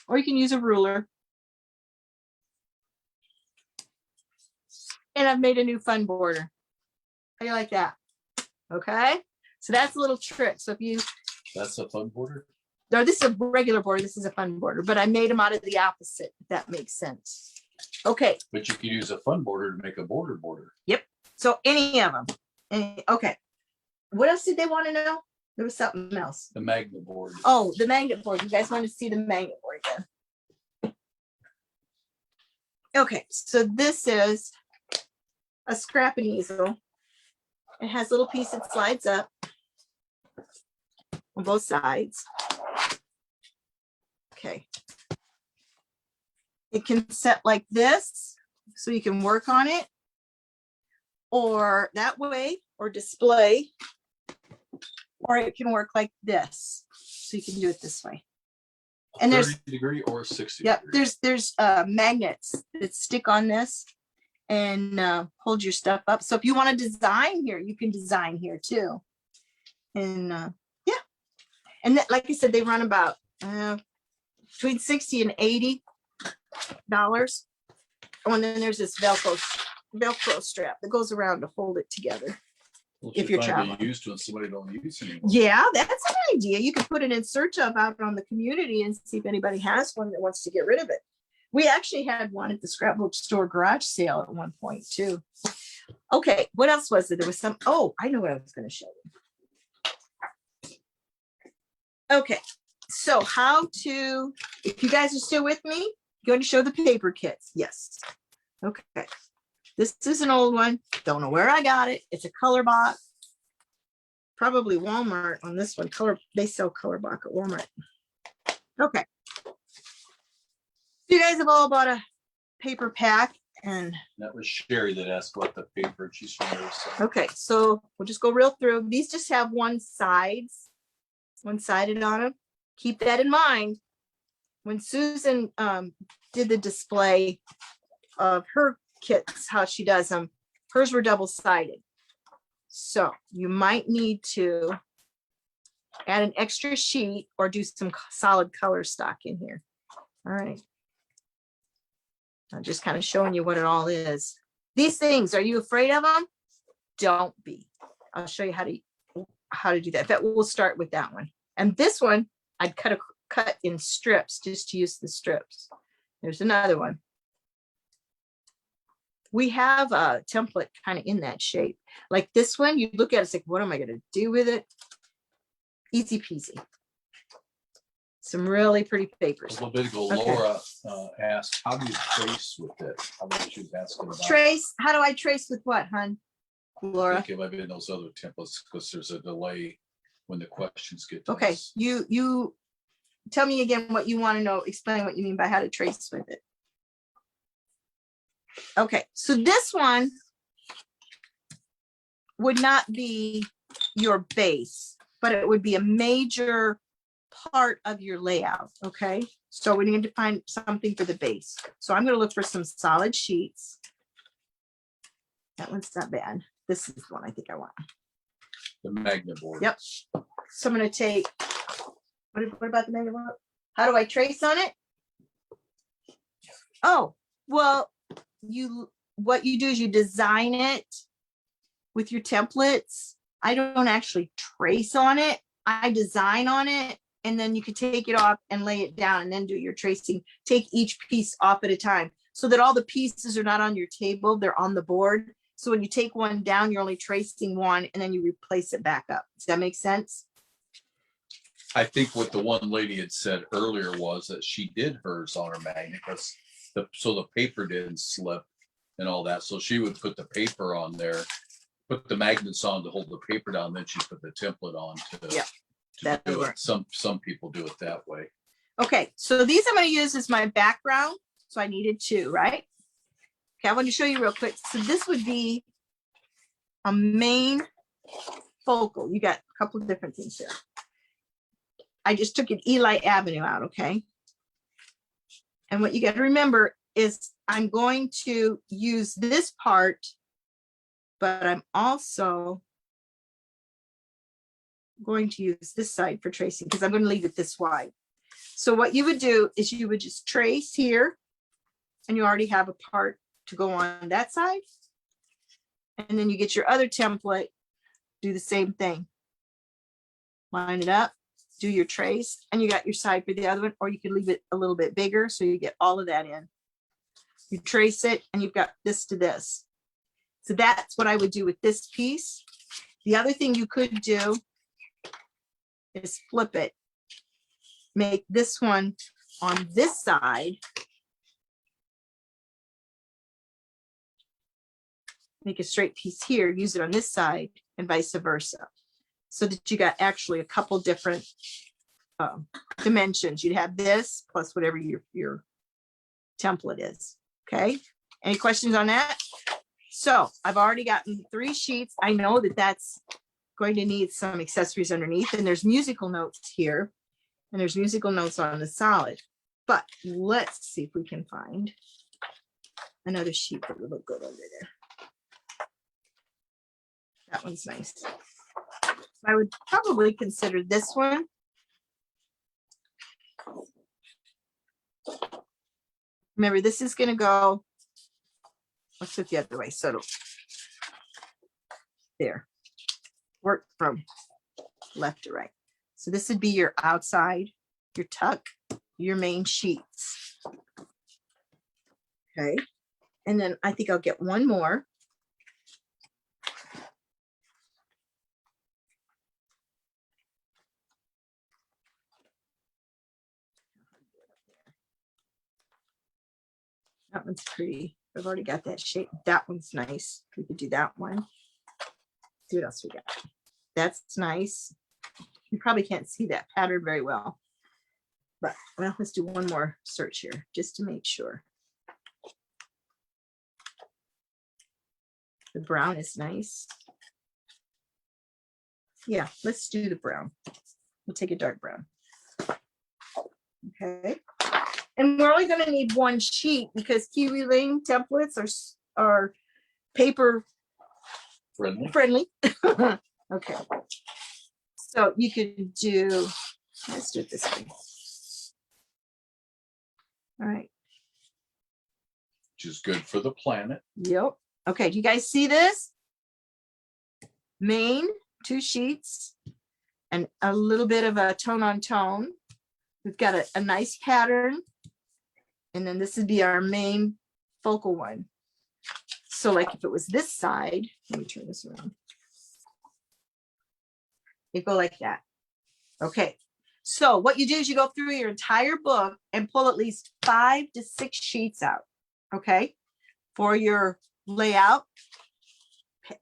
or you can use a ruler. And I've made a new fun border. How do you like that? Okay. So that's a little trick. So if you, That's a fun border. no, this is a regular border. This is a fun border, but I made them out of the opposite, if that makes sense. Okay. But you can use a fun border to make a border. Yep. So any of them. Okay. What else did they want to know? There was something else. The magnet board. Oh, the magnet board. You guys want to see the magnet board again? Okay, so this is a scrapping easel. It has a little piece that slides up on both sides. Okay. It can set like this, so you can work on it, or that way, or display, or it can work like this. So you can do it this way. And there's 30-degree or 60. Yep, there's magnets that stick on this and hold your stuff up. So if you want to design here, you can design here too. And yeah, and like I said, they run about between $60 and $80. Oh, and then there's this Velcro strap that goes around to hold it together. Well, if you're find traveling. it used to and somebody don't use it anymore. Yeah, that's an idea. You could put it in search of out on the community and see if anybody has one that wants to get rid of it. We actually had one at the scrapbook store garage sale at one point too. Okay, what else was there? There was some, oh, I know what I was going to show you. Okay, so how to, if you guys are still with me, going to show the paper kits. Yes. Okay. This is an old one. Don't know where I got it. It's a color box. Probably Walmart on this one. Color, they sell color box at Walmart. Okay. You guys have all bought a paper pack, and That was Sherry that asked about the paper. She's from Arizona. okay, so we'll just go real through. These just have one-sided on them. Keep that in mind. When Susan did the display of her kits, how she does them, hers were double-sided. So you might need to add an extra sheet or do some solid color stock in here. All right. I'm just kind of showing you what it all is. These things, are you afraid of them? Don't be. I'll show you how to do that. But we'll start with that one. And this one, I'd cut in strips just to use the strips. There's another one. We have a template kind of in that shape. Like this one, you look at it, it's like, what am I going to do with it? Easy peasy. Some really pretty A papers. little bit ago, Okay. Laura asked, how do you trace with it? How about she was asking about? Trace, how do I trace with what, hon? I Laura? think it might be in those other templates because there's a delay when the questions get to Okay, us. you tell me again what you want to know. Explain what you mean by how to trace with it. Okay, so this one would not be your base, but it would be a major part of your layout. Okay, so we need to find something for the base. So I'm going to look for some solid sheets. That one's not bad. This is the one I think I want. The magnet board. Yep. So I'm going to take, what about the magnet board? How do I trace on it? Oh, well, what you do is you design it with your templates. I don't actually trace on it. I design on it, and then you can take it off and lay it down and then do your tracing. Take each piece off at a time so that all the pieces are not on your table, they're on the board. So when you take one down, you're only tracing one and then you replace it back up. Does that make sense? I think what the one lady had said earlier was that she did hers on her magnet because so the paper didn't slip and all that. So she would put the paper on there, put the magnets on to hold the paper down, then she put the template on to, Yeah, to that do would it. Some people do it that way. Okay, so these I'm going to use as my background. So I needed two, right? Okay, I want to show you real quick. So this would be a main focal. You got a couple of different things here. I just took an Eli Avenue out, okay? And what you got to remember is I'm going to use this part, but I'm also going to use this side for tracing because I'm going to leave it this wide. So what you would do is you would just trace here, and you already have a part to go on that side. And then you get your other template, do the same thing. Line it up, do your trace, and you got your side for the other one, or you could leave it a little bit bigger so you get all of that in. You trace it, and you've got this to this. So that's what I would do with this piece. The other thing you could do is flip it. Make this one on this side. Make a straight piece here, use it on this side, and vice versa. So that you got actually a couple different dimensions. You'd have this plus whatever your template is. Okay. Any questions on that? So I've already gotten 3 sheets. I know that that's going to need some accessories underneath, and there's musical notes here, and there's musical notes on the solid. But let's see if we can find another sheet that would look good under there. That one's nice. I would probably consider this one. Remember, this is going to go, let's do it the other way. So there, work from left to right. So this would be your outside, your tuck, your main sheets. Okay. And then I think I'll get one more. That one's pretty. I've already got that shape. That one's nice. We could do that one. See what else we got. That's nice. You probably can't see that pattern very well. But well, let's do one more search here just to make sure. The brown is nice. Yeah, let's do the brown. We'll take a dark brown. Okay. And we're only going to need one sheet because Kiwi Lane templates are paper friendly. Okay. So you could do, let's do it this way. All right. Which is good for the planet. Yep. Okay. Do you guys see this? Main, 2 sheets, and a little bit of a tone on tone. We've got a nice pattern. And then this would be our main focal one. So like if it was this side, let me turn this around. You go like that. Okay. So what you do is you go through your entire book and pull at least 5 to 6 sheets out. Okay. For your layout,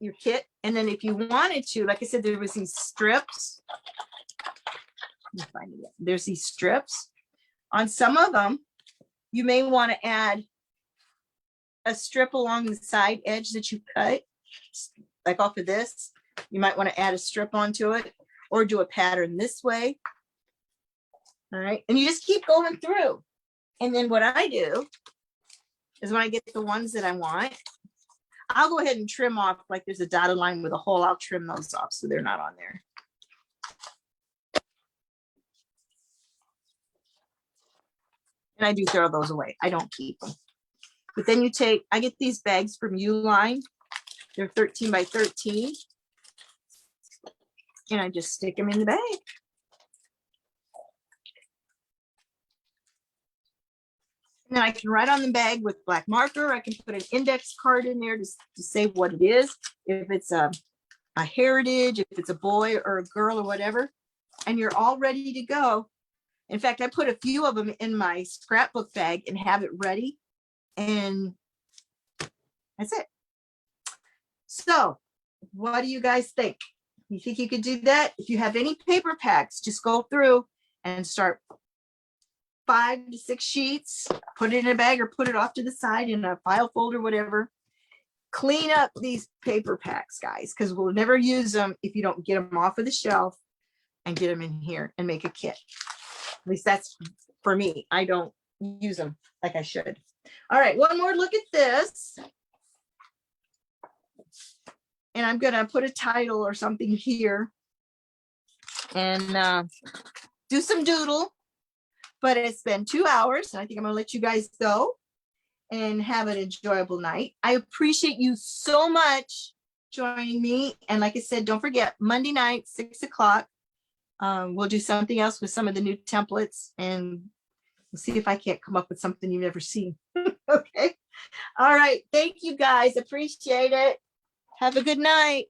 your kit. And then if you wanted to, like I said, there was these strips. Let me find it. There's these strips. On some of them, you may want to add a strip along the side edge that you cut, like off of this. You might want to add a strip onto it or do a pattern this way. All right. And you just keep going through. And then what I do is when I get the ones that I want, I'll go ahead and trim off, like there's a dotted line with a hole. I'll trim those off so they're not on there. And I do throw those away. I don't keep them. But then you take, I get these bags from Uline. They're 13 by 13. And I just stick them in the bag. And then I can write on the bag with black marker. I can put an index card in there to say what it is. If it's a heritage, if it's a boy or a girl or whatever. And you're all ready to go. In fact, I put a few of them in my scrapbook bag and have it ready. And that's it. So what do you guys think? You think you could do that? If you have any paper packs, just go through and start 5 to 6 sheets, put it in a bag or put it off to the side in a file folder, whatever. Clean up these paper packs, guys, because we'll never use them if you don't get them off of the shelf and get them in here and make a kit. At least that's for me. I don't use them like I should. All right, one more look at this. And I'm gonna put a title or something here and do some doodle. But it's been 2 hours, and I think I'm gonna let you guys go and have an enjoyable night. I appreciate you so much joining me. And like I said, don't forget, Monday night, 6 o'clock. We'll do something else with some of the new templates, and we'll see if I can't come up with something you've never seen. Okay. All right. Thank you guys. Appreciate it. Have a good night.